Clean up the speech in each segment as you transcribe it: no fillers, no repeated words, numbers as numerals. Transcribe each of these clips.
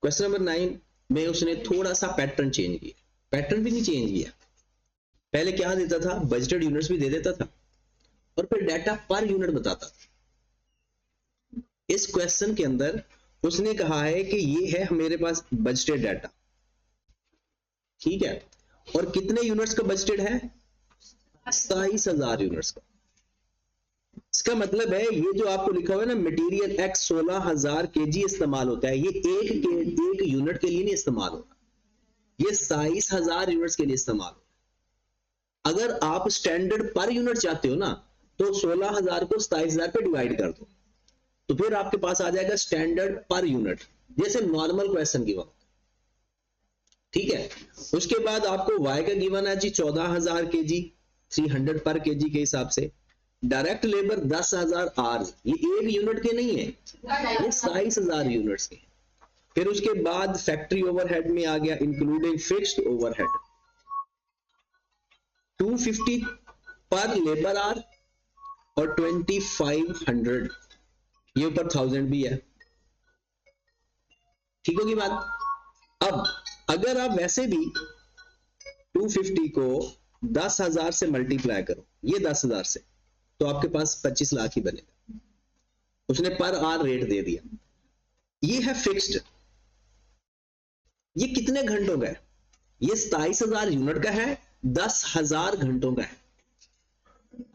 Question number 9 में उसने थोड़ा सा पैटर्न चेंज किया, पैटर्न भी नहीं चेंज किया, पहले क्या देता था, बजटेड यूनिट्स भी दे देता था और फिर डाटा पर यूनिट बताता था। इस क्वेश्चन के अंदर उसने कहा है कि ये है मेरे पास बजटेड डाटा, ठीक है, और कितने यूनिट्स का बजटेड है, 27,000 यूनिट्स का। इसका मतलब है ये जो आपको लिखा हुआ है ना, मटेरियल एक्स 16,000 केजी इस्तेमाल होता है, ये एक यूनिट के लिए नहीं इस्तेमाल होता, ये 27,000 यूनिट्स के लिए इस्तेमाल होता। अगर आप स्टैंडर्ड पर यूनिट चाहते हो ना, तो 16,000 को 27,000 पे डिवाइड कर दो, तो फिर आपके पास आ जाएगा स्टैंडर्ड पर यूनिट, जैसे नॉर्मल क्वेश्चन गिवन होता है, ठीक है। उसके बाद आपको y का गिवन है जी 14,000 केजी, 300 पर केजी के हिसाब से। डायरेक्ट लेबर 10,000 आवर्स, ये एक यूनिट के नहीं है, ये 27,000 यूनिट्स के। फिर उसके बाद फैक्ट्री ओवरहेड में आ गया इंक्लूडिंग फिक्स्ड ओवरहेड 250 पर लेबर आवर और 2500, ये ऊपर 1000 भी है, ठीक होगी बात। अब अगर आप वैसे भी 250 को 10,000 से मल्टीप्लाई करो, ये 10,000 से, तो आपके पास 25 लाख ही बनेगा। उसने पर आवर रेट दे दिया, ये है फिक्स्ड। ये कितने घंटों का है, ये 27,000 यूनिट का है, 10,000 घंटों का है।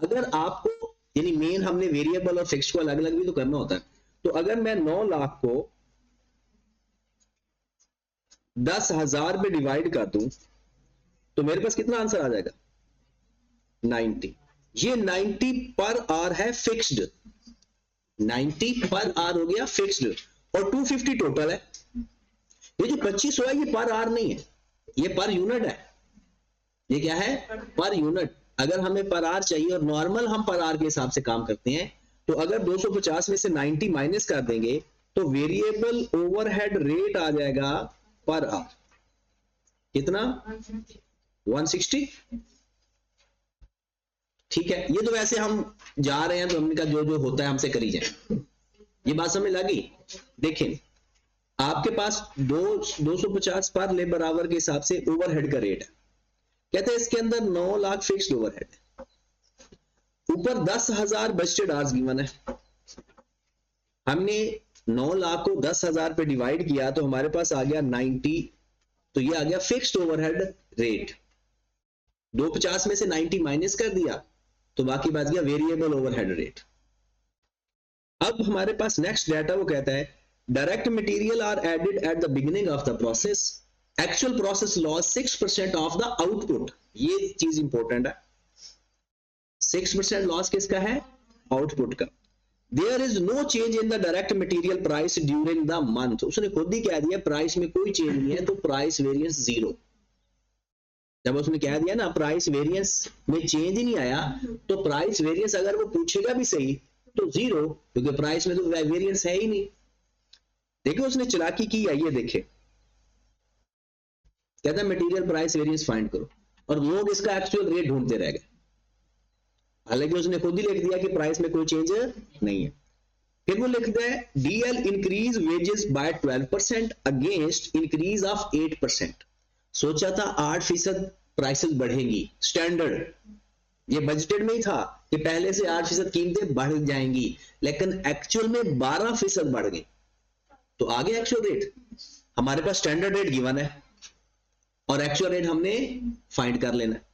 अगर आपको यानी मेन हमने वेरिएबल और फिक्स्ड को अलग अलग भी तो करना होता है, तो अगर मैं 9 लाख को 10,000 पे डिवाइड कर दूं तो मेरे पास कितना आंसर आ जाएगा, 90। ये 90 पर आवर है फिक्स्ड, 90 पर आवर हो गया फिक्स्ड, और 250 टोटल है। ये जो 25 हुआ ये पर आवर नहीं है, ये पर यूनिट है। ये क्या है, पर यूनिट। अगर हमें पर आवर चाहिए और नॉर्मल हम पर आवर के हिसाब से काम करते हैं, तो अगर 250 में से 90 माइनस कर देंगे तो वेरिएबल ओवरहेड रेट आ जाएगा पर आवर कितना, 160, ठीक है। ये तो वैसे हम जा रहे हैं तो हमने कहा जो जो होता है हमसे करी जाए, ये बात समझ लगी। देखें आपके पास 250 पर लेबर आवर के हिसाब से ओवरहेड का रेट है, कहते हैं इसके अंदर 9 लाख फिक्स्ड ओवरहेड है, ऊपर 10,000 बजटेड आवर्स गिवन है। हमने 9 लाख को 10,000 पे डिवाइड किया तो हमारे पास आ गया 90, तो ये आ गया फिक्स्ड ओवरहेड रेट। 250 में से 90 माइनस कर दिया तो बाकी बच गया वेरिएबल ओवरहेड रेट। अब हमारे पास नेक्स्ट डाटा वो कहता है direct material are added at the beginning of the process, actual process loss 6% of the output. ये चीज इंपॉर्टेंट है, 6% लॉस किसका है, आउटपुट का। There is no change in the direct material price during the month, उसने खुद ही कह दिया प्राइस में कोई चेंज नहीं है, तो प्राइस वेरिएंस 0। जब उसने कह दिया ना प्राइस वेरिएंस में चेंज ही नहीं आया, तो प्राइस वेरिएंस अगर वो पूछेगा भी सही तो 0, क्योंकि प्राइस में तो वेरिएंस है ही नहीं। देखो उसने चालाकी की है, ये देखे, कहता है मटेरियल प्राइस वेरिएंस फाइंड करो, और लोग इसका एक्चुअल रेट ढूंढते रह गए, हालांकि उसने खुद ही लिख दिया कि प्राइस में कोई चेंज नहीं है। फिर वो लिखता है DL increase wages by 12% against increase of 8%। सोचा था 8% प्राइसेस बढ़ेगी स्टैंडर्ड, ये बजटेड में ही था कि पहले से 8% कीमतें बढ़ जाएंगी, लेकिन एक्चुअल में 12% बढ़ गई। तो आगे एक्चुअल रेट, हमारे पास स्टैंडर्ड रेट गिवन है और एक्चुअल रेट हमने फाइंड कर लेना है।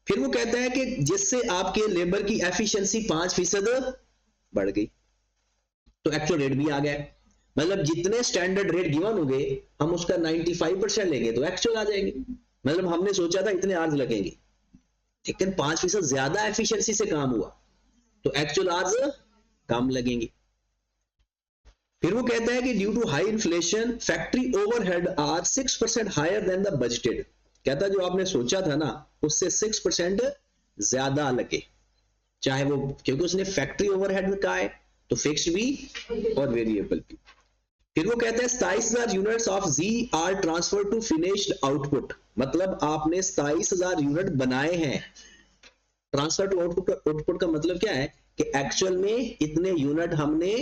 फिर वो कहता है कि जिससे आपके लेबर की एफिशिएंसी 5% बढ़ गई, तो एक्चुअल रेट भी आ गया। मतलब जितने स्टैंडर्ड रेट गिवन हो गए हम उसका 95% लेंगे तो एक्चुअल आ जाएंगे। मतलब हमने सोचा था इतने आवर्स लगेंगे, लेकिन 5% ज्यादा एफिशिएंसी से काम हुआ तो एक्चुअल आवर्स कम लगेंगे। फिर वो कहता है कि due to high inflation factory overhead are 6% higher than the budgeted. कहता है जो आपने सोचा था ना उससे 6% ज्यादा लगे, चाहे वो, क्योंकि उसने फैक्ट्री ओवरहेड कहा है तो फिक्स्ड भी और वेरिएबल भी। फिर वो कहता है 27,000 units of G are transfer to finished output, मतलब आपने 27,000 यूनिट बनाए हैं। ट्रांसफर टू आउटपुट का मतलब क्या है कि एक्चुअल में इतने यूनिट हमने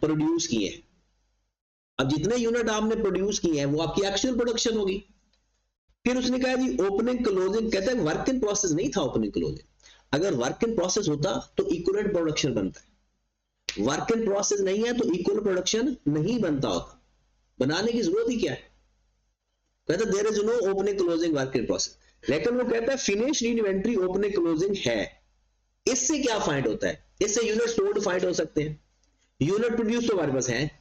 प्रोड्यूस किए हैं, अब जितने यूनिट आपने प्रोड्यूस किए हैं वो आपकी एक्चुअल प्रोडक्शन होगी। फिर उसने कहा जी ओपनिंग क्लोजिंग, कहता है वर्क इन प्रोसेस नहीं था ओपनिंग क्लोजिंग, अगर वर्क इन प्रोसेस होता तो इक्विवेलेंट प्रोडक्शन बनता है, वर्क इन प्रोसेस नहीं है तो इक्वल प्रोडक्शन नहीं बनता होता, बनाने की जरूरत ही क्या है, कहता there is no opening closing work in process. लेकिन वो कहता है फिनिश्ड इन्वेंट्री ओपनिंग क्लोजिंग है। इससे क्या फाइंड होता है, इससे यूनिट सोल्ड फाइंड हो सकते हैं, यूनिट प्रोड्यूस तो हमारे पास है,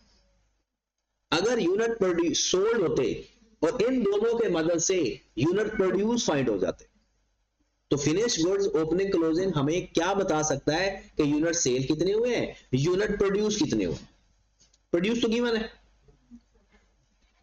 अगर यूनिट प्रोड्यूस सोल्ड होते और इन दोनों के मदद से यूनिट प्रोड्यूस फाइंड हो जाते, तो फिनिश गुड्स ओपनिंग क्लोजिंग हमें क्या बता सकता है कि यूनिट सेल कितने हुए हैं, यूनिट प्रोड्यूस कितने हुए। प्रोड्यूस तो गिवन है,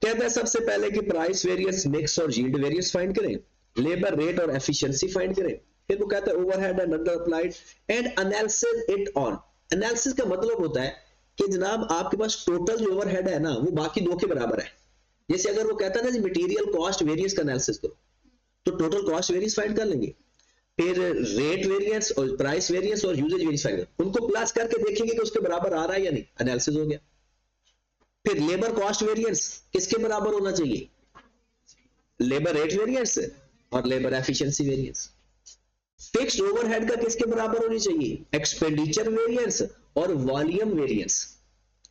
कहता है सबसे पहले कि प्राइस वेरिएंस, मिक्स और यील्ड वेरिएंस फाइंड करें, लेबर रेट और एफिशिएंसी फाइंड करें, फिर वो कहता है overhead and under applied and analysis it on. Analysis का मतलब होता है कि जनाब आपके पास टोटल जो ओवरहेड है ना वो बाकी दो के बराबर है। जैसे अगर वो कहता है ना मटेरियल कॉस्ट वेरिएंस का एनालिसिस करो तो टोटल कॉस्ट वेरिएंस फाइंड कर लेंगे, फिर रेट वेरिएंस और प्राइस वेरिएंस और यूजेज वेरिएंस फाइंड कर, उनको प्लस करके देखेंगे कि उसके बराबर आ रहा है या नहीं, एनालिसिस हो गया। फिर लेबर कॉस्ट वेरिएंस किसके बराबर होना चाहिए, लेबर रेट वेरिएंस और labour efficiency variance. Fixed overhead का किसके बराबर होनी चाहिए, एक्सपेंडिचर वेरिएंस और वॉल्यूम वेरिएंस,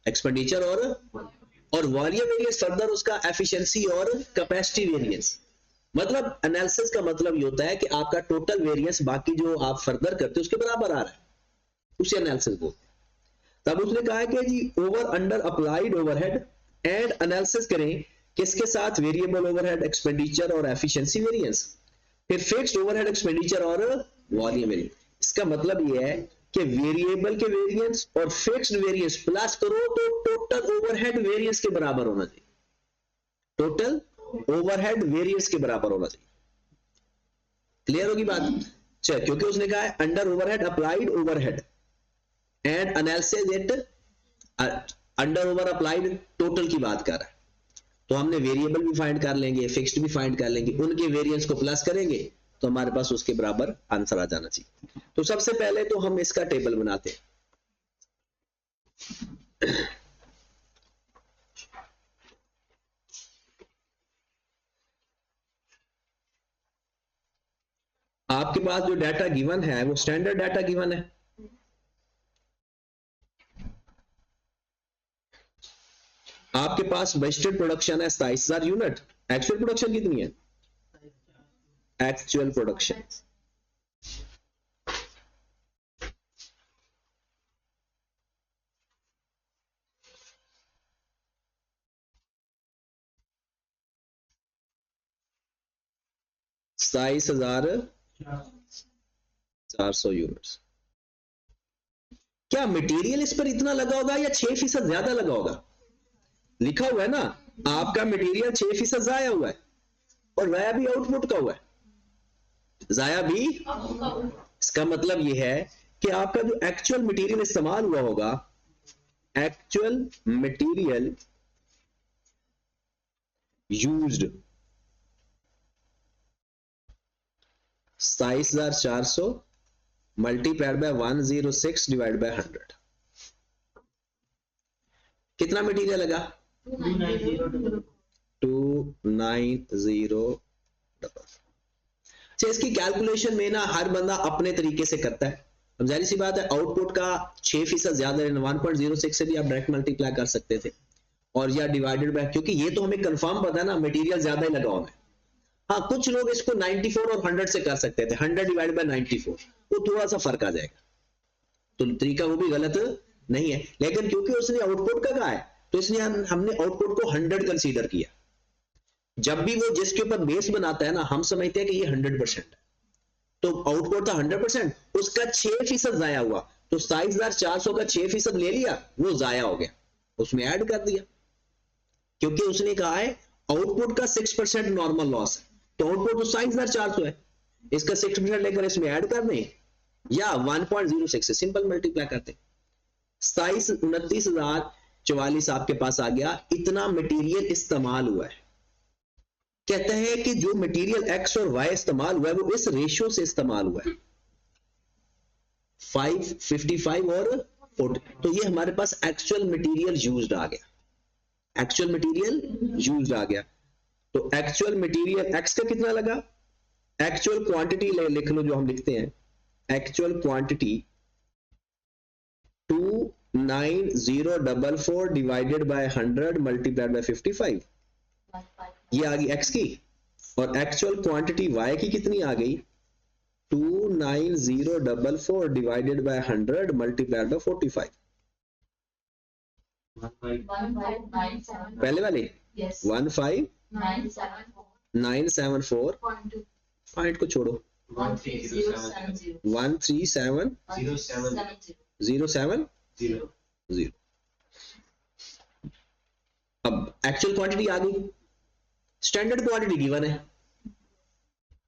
एक्सपेंडिचर और वॉल्यूम वेरिएंस, फर्दर उसका एफिशिएंसी और कैपेसिटी वेरिएंस। मतलब एनालिसिस का मतलब ये होता है कि आपका टोटल वेरिएंस बाकी जो आप फर्दर करते हो उसके बराबर आ रहा है, उसे एनालिसिस बोलते हैं। तब उसने कहा कि जी over under applied overhead and analysis करें किसके साथ, वेरिएबल ओवरहेड, एक्सपेंडिचर और एफिशिएंसी वेरिएंस, फिर फिक्स्ड ओवरहेड, एक्सपेंडिचर और वॉल्यूम वेरिएंस। इसका मतलब ये है कि वेरिएबल के वेरिएंस और फिक्स्ड वेरिएंस प्लस करो तो टोटल ओवरहेड वेरिएंस के बराबर होना चाहिए, टोटल ओवरहेड वेरिएंस के बराबर होना चाहिए। क्लियर होगी बात, चल क्योंकि उसने कहा है under overhead applied overhead and analysis it under over applied total की बात कर रहा है, तो हमने वेरिएबल भी फाइंड कर लेंगे, फिक्स्ड भी फाइंड कर लेंगे, उनके वेरिएंस को प्लस करेंगे तो हमारे पास उसके बराबर आंसर आ जाना चाहिए। तो सबसे पहले तो हम इसका टेबल बनाते हैं। आपके पास जो डाटा गिवन है वो स्टैंडर्ड डाटा गिवन है, आपके पास बजटेड प्रोडक्शन है 27,000 यूनिट, एक्चुअल प्रोडक्शन कितनी है, एक्चुअल प्रोडक्शन ₹27,400 यूनिट्स। क्या मटेरियल इस पर इतना लगा होगा या 6% ज्यादा लगा होगा, लिखा हुआ है ना आपका मटेरियल 6% जाया हुआ है और जाया भी आउटपुट का हुआ है, जाया भी, इसका मतलब यह है कि आपका जो एक्चुअल मटेरियल इस्तेमाल हुआ होगा, actual material used 27,400 multiplied by 106 divide by 100, कितना मटेरियल लगा 290। इसकी कैलकुलेशन में ना हर बंदा अपने तरीके से करता है, अब जाहिर सी बात है आउटपुट का 6% ज्यादा 1.06 से भी आप डायरेक्ट मल्टीप्लाई कर सकते थे और या डिवाइडेड बाय, क्योंकि ये तो हमें कंफर्म पता है ना मटेरियल ज्यादा ही लगा होगा। हाँ कुछ लोग इसको 94 और 100 से कर सकते थे, 100 डिवाइड बाय 94 वो थोड़ा सा फर्क आ जाएगा, तो तरीका वो भी गलत नहीं है, लेकिन क्योंकि उसने आउटपुट का कहा है तो इसलिए हमने आउटपुट को 100 कंसीडर किया। जब भी वो जिसके ऊपर बेस बनाता है ना हम समझते हैं कि ये 100% है, तो आउटपुट था 100%, उसका 6% जाया हुआ, तो 27,400 का 6% ले लिया वो जाया हो गया, उसमें ऐड कर दिया, क्योंकि उसने कहा है आउटपुट का 6% नॉर्मल लॉस है, तो आउटपुट तो 27,400 है, इसका 6% लेकर इसमें ऐड कर दें या 1.06 से सिंपल मल्टीप्लाई करते, 29,44 आपके पास आ गया, इतना मटेरियल इस्तेमाल हुआ है। कहते हैं कि जो मटेरियल एक्स और वाई इस्तेमाल हुआ है वो इस रेशियो से इस्तेमाल हुआ है 5, 55 और 40, तो ये हमारे पास एक्चुअल मटेरियल यूज्ड आ गया। एक्चुअल मटेरियल यूज्ड आ गया। तो एक्चुअल मटेरियल एक्स का कितना लगा, एक्चुअल क्वांटिटी लिख लो जो हम लिखते हैं, actual quantity 29044 divided by 100 multiplied by 55, ये आ गई एक्स की। और एक्चुअल क्वांटिटी वाई की कितनी आ गई, 29044 डिवाइडेड बाय 100 मल्टीप्लाइड बाय 45। पहले वाले 15974 पॉइंट को छोड़ो, 13707 अब एक्चुअल क्वांटिटी आ गई, स्टैंडर्ड क्वांटिटी गिवन है,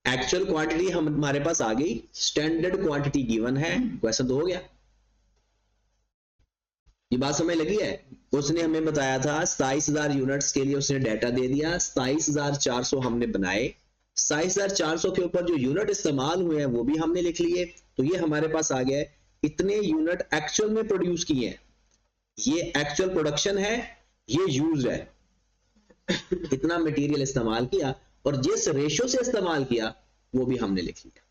एक्चुअल क्वांटिटी हमारे पास आ गई, स्टैंडर्ड क्वांटिटी गिवन है, क्वेश्चन तो हो गया। ये बात समझ लगी है। उसने हमें बताया था 27,000 यूनिट्स के लिए उसने डाटा दे दिया, 27,400 हमने बनाए, 27,400 के ऊपर जो यूनिट इस्तेमाल हुए हैं वो भी हमने लिख लिए। तो ये हमारे पास आ गया है, इतने यूनिट एक्चुअल में प्रोड्यूस किए हैं, ये एक्चुअल प्रोडक्शन है, ये यूज है, इतना मटेरियल इस्तेमाल किया और जिस रेशो से इस्तेमाल किया वो भी हमने लिख लिया।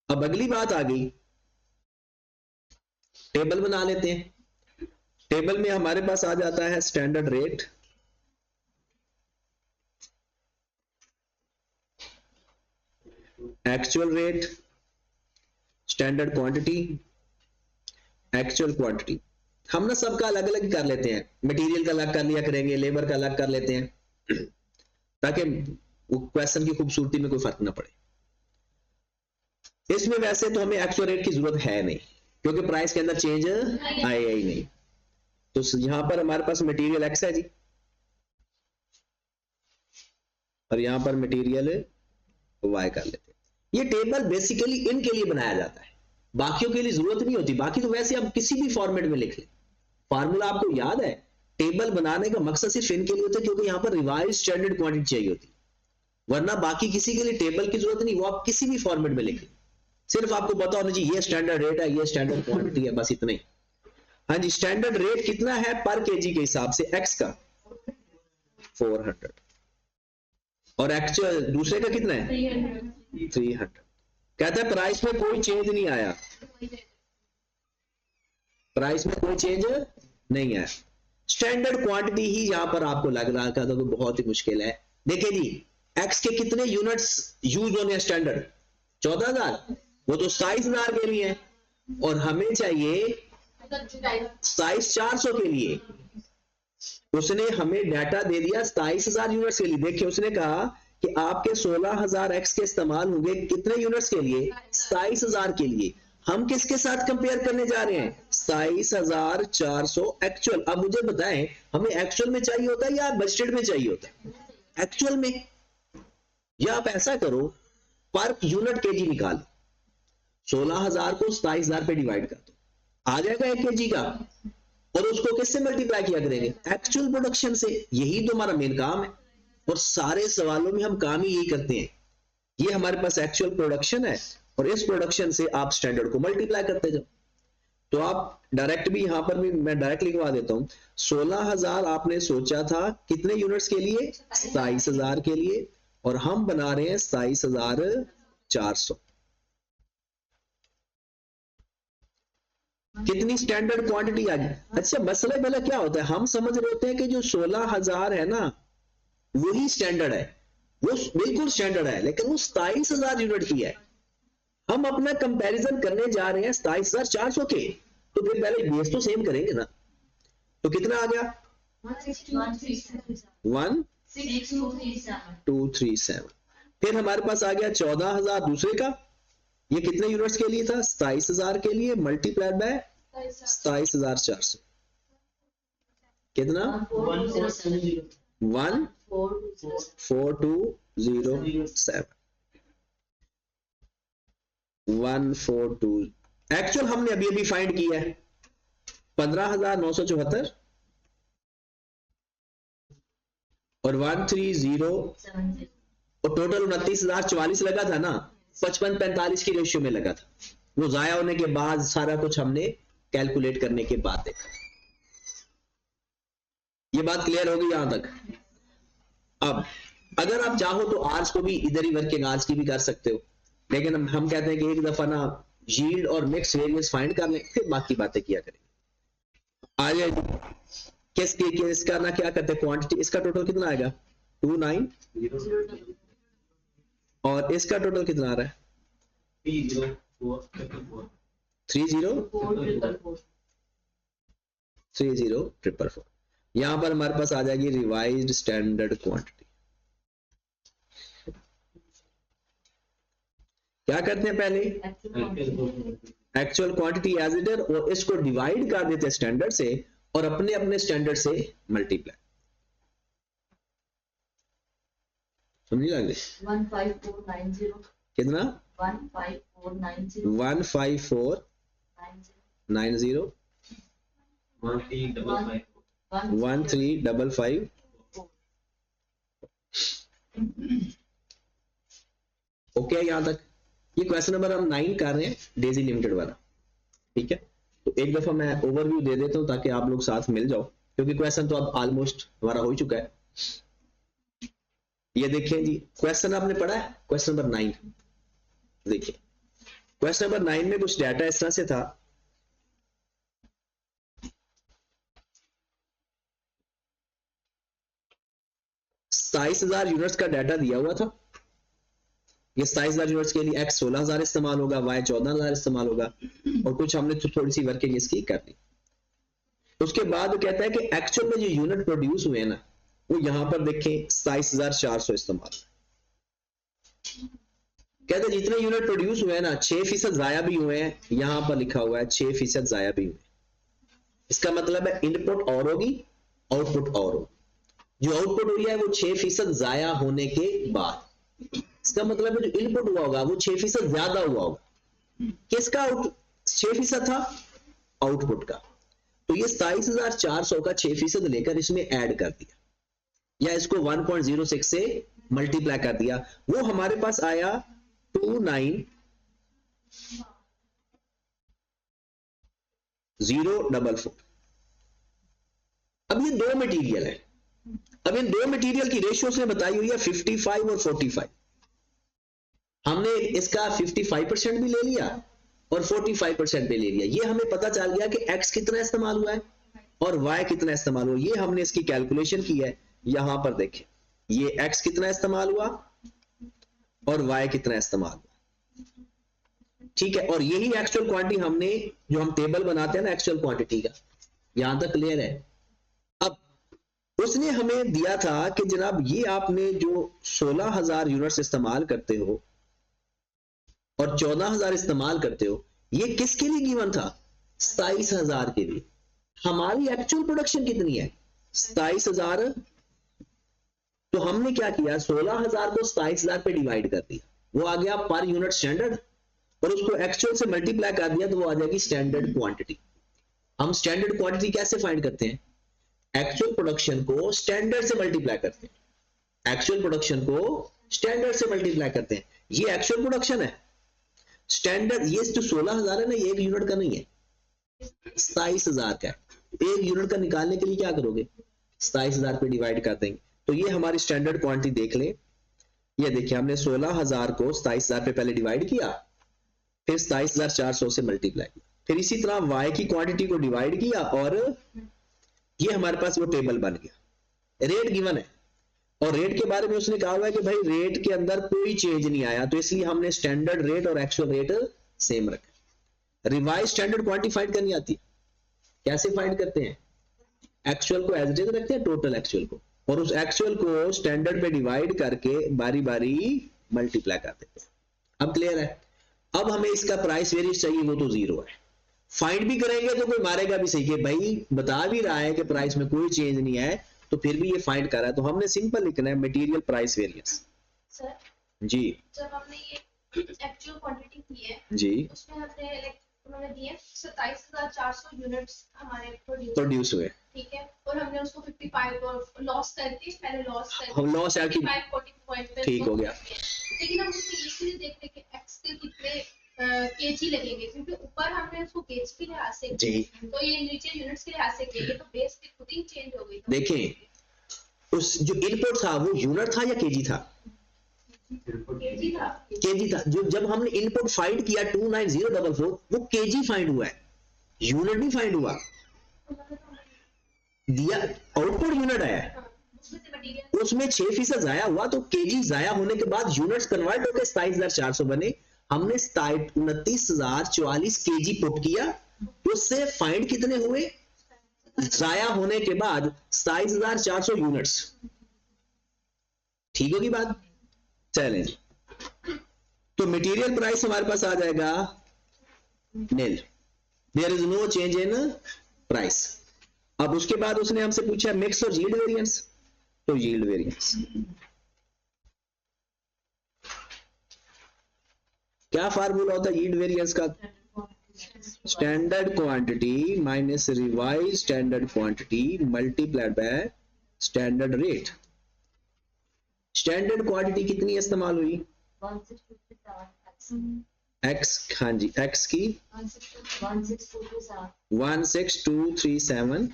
अब अगली बात आ गई, टेबल बना लेते हैं। टेबल में हमारे पास आ जाता है standard rate, actual rate, standard quantity, actual quantity. हम ना सबका अलग अलग कर लेते हैं, मटेरियल का अलग कर लिया करेंगे, लेबर का अलग कर लेते हैं, ताकि क्वेश्चन की खूबसूरती में कोई फर्क ना पड़े। इसमें वैसे तो हमें एक्चुअल रेट की जरूरत है नहीं, क्योंकि प्राइस के अंदर चेंज आएगा ही नहीं। तो यहां पर हमारे पास मटेरियल एक्स है जी, और यहां पर मटेरियल वाई कर लेते हैं। ये टेबल बेसिकली इनके लिए बनाया जाता है, बाकियों के लिए जरूरत नहीं होती, बाकी तो वैसे आप किसी भी फॉर्मेट में लिख लें। फार्मूला आपको याद है, टेबल बनाने का मकसद सिर्फ इनके लिए होता है, क्योंकि यहां पर रिवाइज स्टैंडर्ड क्वांटिटी चाहिए होती, वरना बाकी किसी के लिए टेबल की जरूरत नहीं, वो आप किसी भी फॉर्मेट में लिख लें, सिर्फ आपको पता होना चाहिए ये स्टैंडर्ड रेट है, ये स्टैंडर्ड क्वांटिटी है, बस इतना ही। हाँ जी, स्टैंडर्ड रेट कितना है पर केजी के हिसाब से, एक्स का 400 और एक्चुअल दूसरे का कितना है 300। कहता है प्राइस में कोई चेंज नहीं आया, प्राइस में कोई चेंज नहीं आया, स्टैंडर्ड क्वांटिटी ही यहां पर आपको लग रहा था, तो बहुत ही मुश्किल है। देखिए जी, एक्स के कितने यूनिट्स यूज होने हैं स्टैंडर्ड, 14,000, वो तो 27,000 के लिए है, और हमें चाहिए 27,400 के लिए। उसने हमें डाटा दे दिया 27,000 यूनिट्स के लिए। देखिए उसने कहा कि आपके 16,000 एक्स के इस्तेमाल होंगे कितने यूनिट्स के लिए, 27,000 के लिए। हम किसके साथ कंपेयर करने जा रहे हैं, 27,400 एक्चुअल। अब मुझे बताएं, हमें एक्चुअल में चाहिए होता है या बजटेड में चाहिए होता है, एक्चुअल में। या आप ऐसा करो, पर यूनिट केजी निकाल, 16,000 को 27,000 पे डिवाइड कर दो, आ जाएगा 1 केजी का, और उसको किससे मल्टीप्लाई किया करेंगे, एक्चुअल प्रोडक्शन से। यही तो हमारा मेन काम है, और सारे सवालों में हम काम ही यही करते हैं। ये हमारे पास एक्चुअल प्रोडक्शन है, और इस प्रोडक्शन से आप स्टैंडर्ड को मल्टीप्लाई करते जाओ। तो आप डायरेक्ट भी यहां पर भी मैं डायरेक्ट लिखवा देता हूं, 16,000 आपने सोचा था कितने यूनिट्स के लिए, 27,000 के लिए, और हम बना रहे हैं 27,400। कितनी स्टैंडर्ड क्वांटिटी आ गई। अच्छा, मसला पहले क्या होता है, हम समझ रहे होते हैं कि जो 16,000 है ना वही स्टैंडर्ड है, वो बिल्कुल स्टैंडर्ड है, लेकिन वो 27,000 यूनिट की है। हम अपना कंपैरिजन करने जा रहे हैं 27,400 के, तो फिर पहले बेस तो सेम करेंगे ना। तो कितना आ गया 1,237। फिर हमारे पास आ गया 14,000 दूसरे का, ये कितने यूनिट्स के लिए था, 27,000 के लिए, मल्टीप्लाइड बाय 27,400, कितना 1,4207। 142 एक्चुअल हमने अभी अभी फाइंड किया है 15,974 और 130 और टोटल 29,044 लगा था ना, 55-45 की रेशियो में लगा था। वो जाया होने के बाद सारा कुछ हमने कैलकुलेट करने के बाद देखा। ये बात क्लियर होगी यहां तक? अब अगर आप चाहो तो आर्स को भी इधर ही वर्किंग आर्स की भी कर सकते हो, लेकिन हम कहते हैं कि एक दफा ना यील्ड और मिक्स वेरिएंस फाइंड कर लें, फिर बाकी बातें किया करेंगे। आगे इसका ना क्या करते हैं, क्वांटिटी, इसका टोटल कितना आएगा 29, और इसका टोटल कितना आ रहा है 30,444। यहां पर हमारे पास आ जाएगी रिवाइज्ड स्टैंडर्ड क्वांटिटी। क्या करते हैं पहले actual quantity as it is, और इसको डिवाइड कर देते हैं स्टैंडर्ड से, और अपने अपने स्टैंडर्ड से मल्टीप्लाई। समझ लगे? 15490 कितना 15490 15490 1355। ओके यहां तक? ये क्वेश्चन नंबर हम 9 कर रहे हैं, डेजी लिमिटेड वाला। ठीक है, तो एक दफा मैं ओवरव्यू दे देता हूं ताकि आप लोग साथ मिल जाओ, क्योंकि क्वेश्चन तो अब ऑलमोस्ट हमारा हो चुका है। ये देखें जी, क्वेश्चन आपने पढ़ा है, क्वेश्चन नंबर 9 देखिए। क्वेश्चन नंबर 9 में कुछ डाटा इस तरह से था, साइज 27,000 यूनिट्स का डाटा दिया हुआ था। ये 27,000 यूनिट्स के लिए एक्स 16,000 इस्तेमाल होगा, वाई 14,000 इस्तेमाल होगा, और कुछ हमने तो थोड़ी सी वर्किंग इसकी कर दी। उसके बाद वो कहता है कि एक्चुअल में जो यूनिट प्रोड्यूस हुए ना, वो यहां पर देखें 27,400 इस्तेमाल। कहते हैं जितने यूनिट प्रोड्यूस हुए हैं ना, 6% जाया भी हुए हैं, यहां पर लिखा हुआ है 6% जाया भी हुए। इसका मतलब है इनपुट और होगी, आउटपुट और होगी। जो आउटपुट हुई है वो 6% जाया होने के बाद। इसका मतलब है जो इनपुट हुआ होगा वो 6% ज्यादा हुआ होगा। किसका 6% था? आउटपुट का। तो ये 27,400 का 6% लेकर इसमें ऐड कर दिया, या इसको 1.06 से मल्टीप्लाई कर दिया, वो हमारे पास आया 29,044। अब ये दो मटेरियल है, अब इन दो मटेरियल की रेशियो से बताई हुई है 55 और 45। हमने इसका 55% भी ले लिया और 45% भी ले लिया। ये हमें पता चल गया कि x कितना इस्तेमाल हुआ है और y कितना इस्तेमाल हुआ। ये हमने इसकी कैलकुलेशन की है। यहां पर देखें, ये x कितना इस्तेमाल हुआ और y कितना इस्तेमाल हुआ। ठीक है, और यही एक्चुअल क्वांटिटी हमने, जो हम टेबल बनाते हैं ना एक्चुअल क्वांटिटी का, यहां तक क्लियर है? अब उसने हमें दिया था कि जनाब ये आपने जो 16,000 यूनिट्स इस्तेमाल करते हो और 14,000 इस्तेमाल करते हो, ये किसके लिए गिवन था? 27,000 के लिए। हमारी एक्चुअल प्रोडक्शन कितनी है? 27,000। तो हमने क्या किया, 16,000 को 27,000 पे डिवाइड कर दिया, वो आ गया पर यूनिट स्टैंडर्ड, और उसको एक्चुअल से मल्टीप्लाई कर दिया तो वो आ जाएगी स्टैंडर्ड क्वांटिटी। हम स्टैंडर्ड क्वांटिटी कैसे फाइंड करते हैं? एक्चुअल प्रोडक्शन को स्टैंडर्ड से मल्टीप्लाई करते हैं। एक्चुअल प्रोडक्शन को स्टैंडर्ड से मल्टीप्लाई करते हैं। ये एक्चुअल प्रोडक्शन है। स्टैंडर्ड, ये जो 16,000 है ना, ये एक यूनिट का नहीं है, 27,000 का है। एक यूनिट का निकालने के लिए क्या करोगे, 27,000 पे डिवाइड कर देंगे। तो ये हमारी स्टैंडर्ड क्वांटिटी देख ले। ये देखिए, हमने 16,000 को 27,000 पे पहले डिवाइड किया, फिर 27,400 से मल्टीप्लाई किया, फिर इसी तरह y की क्वांटिटी को डिवाइड किया, और ये हमारे पास वो टेबल बन गया। रेट गिवन है, और रेट के बारे में उसने कहा हुआ है कि भाई रेट के अंदर कोई चेंज नहीं आया, तो इसलिए हमने स्टैंडर्ड रेट और एक्चुअल रेट सेम रखा। रिवाइज स्टैंडर्ड क्वांटिटी फाइंड करनी आती है। कैसे फाइंड करते हैं? एक्चुअल को एज इट इज रखते हैं, टोटल एक्चुअल को, और उस एक्चुअल को स्टैंडर्ड पे डिवाइड करके बारी बारी मल्टीप्लाई कर देते हैं। अब क्लियर है? अब हमें इसका प्राइस वेरिएंस चाहिए, वो तो 0 है। फाइंड भी करेंगे तो कोई मारेगा भी सही कि भाई बता भी रहा है कि प्राइस में कोई चेंज नहीं है, तो फिर भी ये फाइंड कर रहा है। तो हमने सिंपल लिखना है मटेरियल प्राइस वेरिएंस। सर जी, जब हमने ये एक्चुअल क्वांटिटी की है जी, उसमें हमने उन्होंने दिए 27,400 यूनिट्स हमारे प्रोड्यूस हुए, ठीक है, और हमने उसको 55 और लॉस करके पहले लॉस करके हम लॉस ऐड की, 40 पॉइंट पे ठीक हो गया। लेकिन हम उसमें ये चीज देखते हैं कि एक्स के कितने केजी लगेंगे, क्योंकि ऊपर हमने उसको गेज के लिहाज से जी, तो ये नीचे यूनिट्स के लिहाज से किया, तो बेस की खुद ही चेंज हो गई। देखें उस जो इनपुट था वो यूनिट था या केजी था? केजी था। केजी था। जो जब हमने इनपुट फाइंड किया 29044 वो केजी फाइंड हुआ है, यूनिट नहीं फाइंड हुआ। दिया आउटपुट यूनिट आया, उसमें से मटेरियल उसमें 6% जाया हुआ, तो केजी जाया होने के बाद यूनिट्स कन्वर्ट होकर 27,400 बने। हमने 29,044 केजी पुट किया, उससे फाइंड कितने हुए? जाया होने के बाद 27,400 यूनिट्स। ठीक होगी बात? चलें जी, तो मटेरियल प्राइस हमारे पास आ जाएगा nil, there is no change in price. अब उसके बाद उसने हमसे पूछा मिक्स और यील्ड वेरिएंस, तो यील्ड वेरिएंस क्या फार्मूला होता है यील्ड वेरिएंस का? Standard quantity minus revise standard quantity multiplied by standard rate. Standard quantity कितनी इस्तेमाल हुई? x, हाँ जी, x की 16237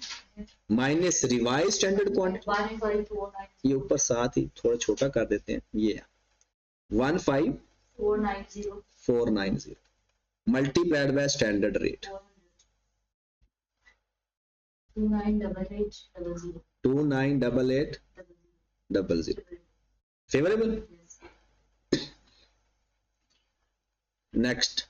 माइनस रिवाइज स्टैंडर्ड क्वांटिटी, ये ऊपर साथ ही थोड़ा छोटा कर देते हैं, ये 15490 multiplied by standard rate 298800 favourable. Next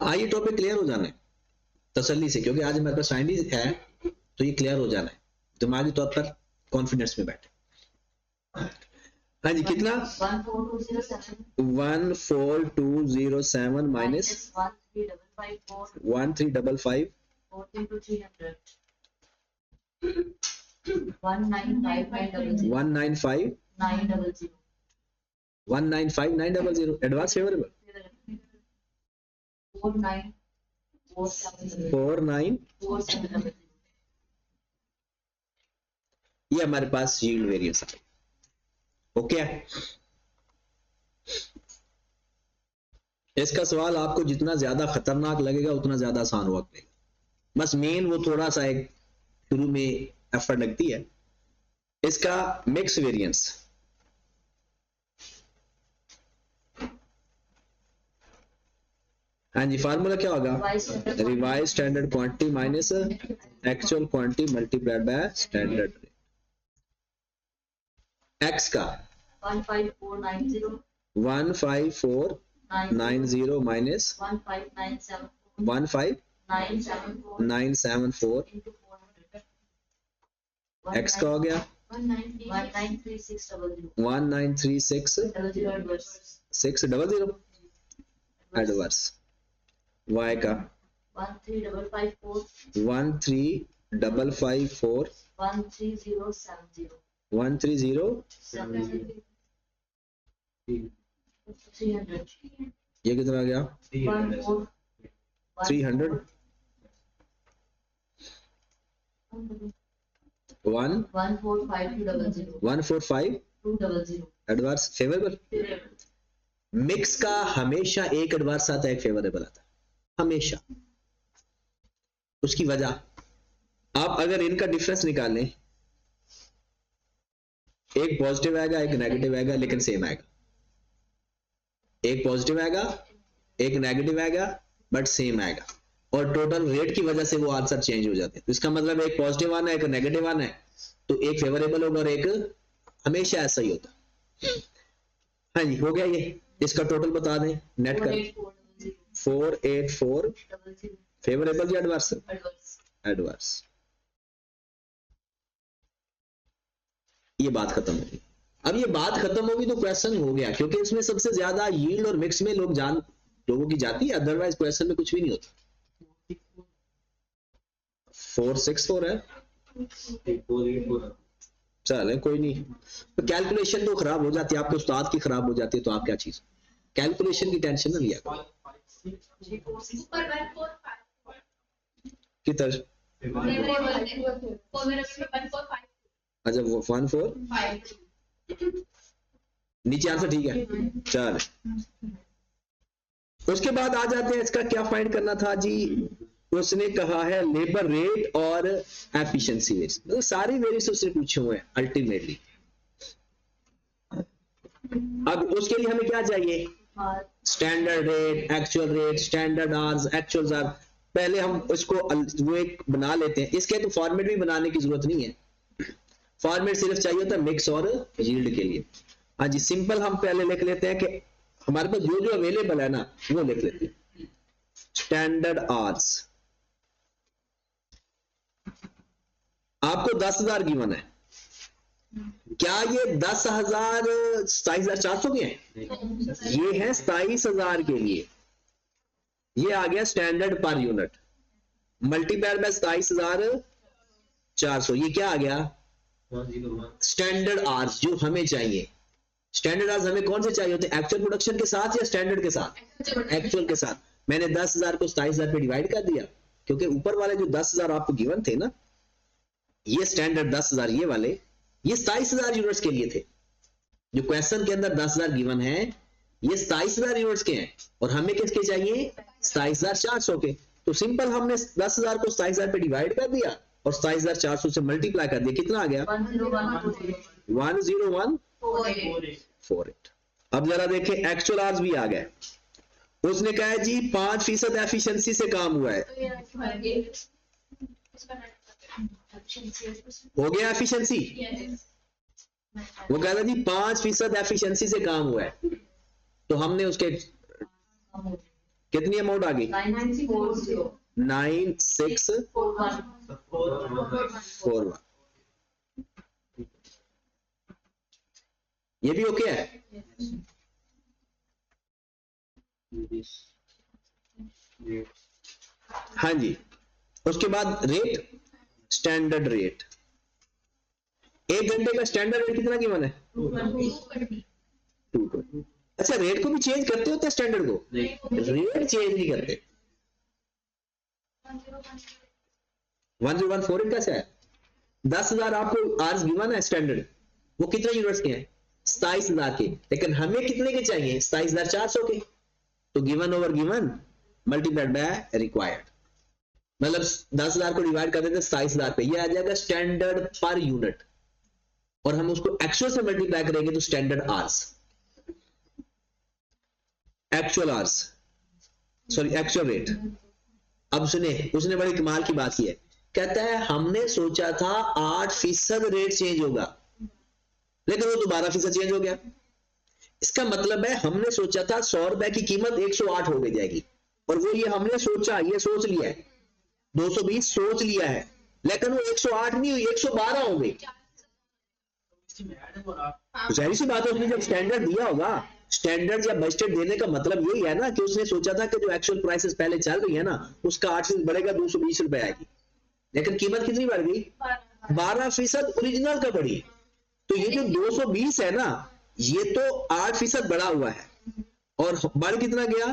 ये टॉपिक क्लियर हो जाना है तसल्ली से, क्योंकि आज हमारे पास टाइम भी है, तो ये क्लियर हो जाना है, दिमागी तौर पर कॉन्फिडेंस में बैठे। हाँ जी, कितना? 14207 माइनस 1355 195,900 एडवांस फेवरेबल 4947 ये हमारे पास यील्ड वेरिएंस है। ओके, इसका सवाल आपको जितना ज्यादा खतरनाक लगेगा उतना ज्यादा आसान वक्त लगेगा, बस मेन वो थोड़ा सा एक शुरू में एफर्ट लगती है। इसका मिक्स वेरिएंस हाँ जी, फार्मूला क्या होगा? Revise standard quantity minus actual quantity multiplied by standard rate. X का 15490 माइनस 15974 एक्स का हो गया 1936600 एडवर्स। वाई का 13554 130 ये कितना आ गया? 300 145 एडवर्स फेवरेबल। मिक्स का हमेशा एक एडवर्स आता है, एक फेवरेबल आता है, हमेशा। उसकी वजह आप अगर इनका डिफरेंस निकालें, एक पॉजिटिव आएगा एक नेगेटिव आएगा, लेकिन सेम आएगा। एक पॉजिटिव आएगा एक नेगेटिव आएगा बट सेम आएगा, और टोटल रेट की वजह से वो आंसर चेंज हो जाते हैं। तो इसका मतलब एक पॉजिटिव आना है एक नेगेटिव आना है, तो एक फेवरेबल होगा और एक हमेशा ऐसा ही होता है। हाँ जी, हो गया ये। इसका टोटल बता दें, नेट कर 484 फेवरेबल या एडवर्स? एडवर्स। ये बात खत्म होगी। अब ये बात खत्म होगी तो क्वेश्चन हो गया, क्योंकि इसमें सबसे ज्यादा यील्ड और मिक्स में लोगों की जाती है, अदरवाइज क्वेश्चन में कुछ भी नहीं होता। 464 है, चले कोई नहीं, तो कैलकुलेशन तो खराब हो जाती है, आपके उस्ताद की खराब हो जाती है, तो आप क्या चीज कैलकुलेशन की टेंशन ना लिया करो। किधर? अच्छा, वो 145 नीचे आंसर ठीक है, चल उसके बाद आ जाते हैं, इसका क्या फाइंड करना था जी, उसने कहा है लेबर रेट और एफिशिएंसी रेट, मतलब सारी वेरिएंस उससे पूछे हुए हैं अल्टीमेटली। अब उसके लिए हमें क्या चाहिए, standard rate, actual rate, standard hours, actual hours. पहले हम उसको वो एक बना लेते हैं, इसके तो फॉर्मेट भी बनाने की जरूरत नहीं है, फॉर्मेट सिर्फ चाहिए होता है मिक्स और यील्ड के लिए। हाँ जी, सिंपल हम पहले लिख लेते हैं कि हमारे पास जो जो अवेलेबल है ना वो लिख लेते हैं। स्टैंडर्ड आवर्स आपको 10,000 गिवन है, क्या ये 10,000 27,400 के हैं? ये है 27,000 के लिए, ये आ गया standard per unit multiplied by 27,400, ये क्या आ गया स्टैंडर्ड आवर्स जो हमें चाहिए। स्टैंडर्ड आवर्स हमें कौन से चाहिए होते हैं, एक्चुअल प्रोडक्शन के साथ या स्टैंडर्ड के साथ? एक्चुअल के साथ। मैंने 10,000 को 27,000 पे डिवाइड कर दिया, क्योंकि ऊपर वाले जो 10,000 आपको गिवन थे ना, ये स्टैंडर्ड 10,000 ये वाले, ये 27,000 यूनिट्स के लिए थे। जो क्वेश्चन के अंदर 10,000 गिवन है ये 27,000 यूनिट्स के हैं, और हमें किसके चाहिए 27,400 के। तो सिंपल हमने 10,000 को 27,000 पे डिवाइड कर दिया और 27,400 से मल्टीप्लाई कर दिया, कितना आ गया 10148। अब जरा देखें एक्चुअल आवर्स भी आ गए, उसने कहा है जी 5% एफिशिएंसी से काम हुआ है, हो गया एफिशिएंसी, वो कह रहा जी 5% एफिशिएंसी से काम हुआ है, तो हमने उसके कितनी अमाउंट आ गई 9641, ये भी ओके है। हाँ जी, उसके बाद रेट, स्टैंडर्ड रेट, 1 घंटे का स्टैंडर्ड रेट कितना कीमत है 220। अच्छा, रेट को भी चेंज करते होते स्टैंडर्ड को? रेट चेंज नहीं करते। 1014 कैसे है? 10,000 आपको आवर्स गिवन है स्टैंडर्ड, वो कितने यूनिट्स के हैं 27,000 के, लेकिन हमें कितने के चाहिए 27,400 के, तो given over given multiplied by required, मतलब 10,000 को डिवाइड कर देते 27,000 पे, ये आ जाएगा स्टैंडर्ड पर यूनिट, और हम उसको एक्चुअल से मल्टीप्लाई करेंगे तो standard hours, actual hours, sorry actual rate. अब सुने, उसने बड़ी कमाल की बात की है, कहता है हमने सोचा था 8% रेट चेंज होगा, लेकिन वो तो 12% चेंज हो गया। इसका मतलब है हमने सोचा था 100 रुपए की कीमत 108 हो गई जाएगी, और वो ये हमने सोचा, ये सोच लिया है 220 सोच लिया है, लेकिन वो 108 नहीं हुई 112 हो गई। जाहिर सी बात है उसने जब स्टैंडर्ड दिया होगा, स्टैंडर्ड या बजटेड देने का मतलब यही है ना कि उसने सोचा था कि जो एक्चुअल प्राइसेस पहले चल रही है ना उसका 8% बढ़ेगा 220 रुपए आएगी, लेकिन कीमत कितनी बढ़ गई 12% ओरिजिनल का बढ़ी। तो ये जो 220 है ना ये तो 8% बढ़ा हुआ है, और बढ़ कितना गया,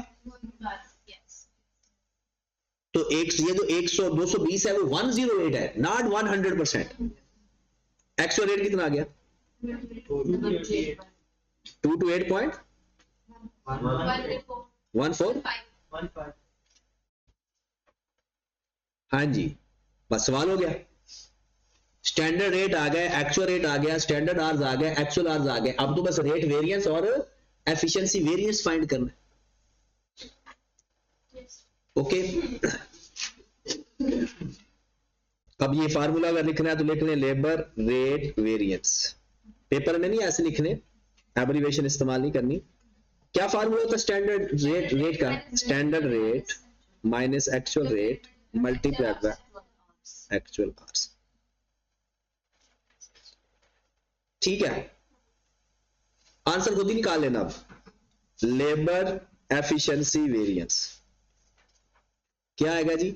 तो ये जो 100 220 है वो 108 है, नॉट 100%। एक्चुअल रेट कितना आ गया 228.14। हाँ जी, बस सवाल हो गया, स्टैंडर्ड रेट आ गया, एक्चुअल रेट आ गया, स्टैंडर्ड आवर्स आ गया, एक्चुअल आवर्स आ गए, अब तो बस रेट वेरिएंस और एफिशिएंसी वेरिएंस फाइंड करना है। ओके, अब ये फार्मूला अगर लिखना है तो लिख लें लेबर रेट वेरिएंस, पेपर में नहीं ऐसे लिखने, एब्रिविएशन इस्तेमाल नहीं करनी। क्या फार्मूला होता है स्टैंडर्ड रेट का, standard rate minus actual rate multiplied by actual hours. ठीक है, आंसर खुद ही निकाल लेना। अब लेबर एफिशिएंसी वेरिएंस क्या आएगा जी,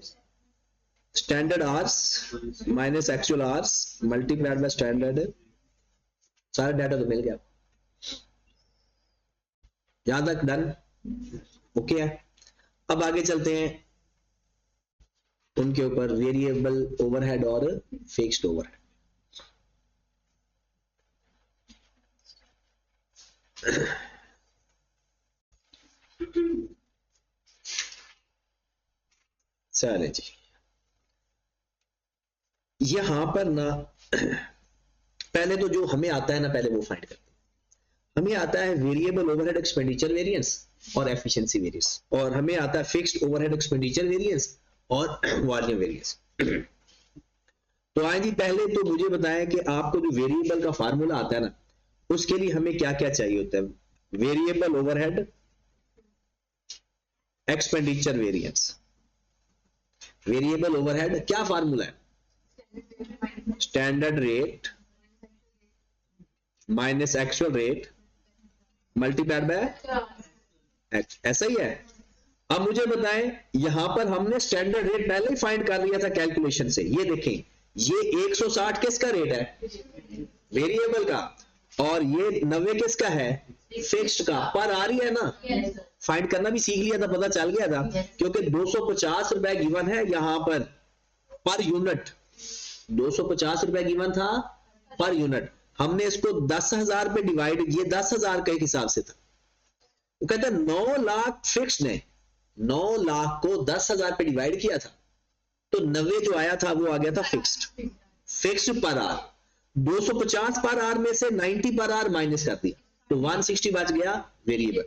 standard hours minus actual hours multiplied by standard, सारा डाटा तो मिल गया, यहां तक डन ओके है। अब आगे चलते हैं उनके ऊपर, वेरिएबल ओवरहेड और फिक्स्ड ओवरहेड। चले जी, यहां पर ना पहले तो जो हमें आता है ना, पहले वो फाइंड करते हैं। हमें आता है वेरिएबल ओवरहेड एक्सपेंडिचर वेरिएंस और एफिशिएंसी वेरिएंस, और हमें आता है फिक्स्ड ओवरहेड एक्सपेंडिचर वेरिएंस और वॉल्यूम वेरिएंस। तो आए जी, पहले तो मुझे बताएं कि आपको जो वेरिएबल का फार्मूला आता है ना, उसके लिए हमें क्या क्या चाहिए होता है। Variable overhead expenditure variance, variable overhead क्या फार्मूला है, standard rate minus actual rate multiplied by x, ऐसा ही है। अब मुझे बताएं, यहां पर हमने स्टैंडर्ड रेट पहले ही फाइंड कर लिया था कैलकुलेशन से। ये देखें, ये 160 किसका रेट है, वेरिएबल का, और ये 90 किसका है, फिक्स्ड का। पर आ रही है ना, फाइंड करना भी सीख लिया था, पता चल गया था, क्योंकि 250 रुपए गिवन है यहां पर यूनिट, 250 रुपए गिवन था पर यूनिट। हमने इसको 10,000 पे डिवाइड, ये 10,000 के हिसाब से था। वो कहता है 9 लाख फिक्स्ड ने 9 लाख को 10,000 पे डिवाइड किया था, तो 90 जो आया था वो आ गया था फिक्स्ड पर आर। 250 पर आर में से 90 पर आर माइनस कर दिया, तो 160 बच गया वेरिएबल।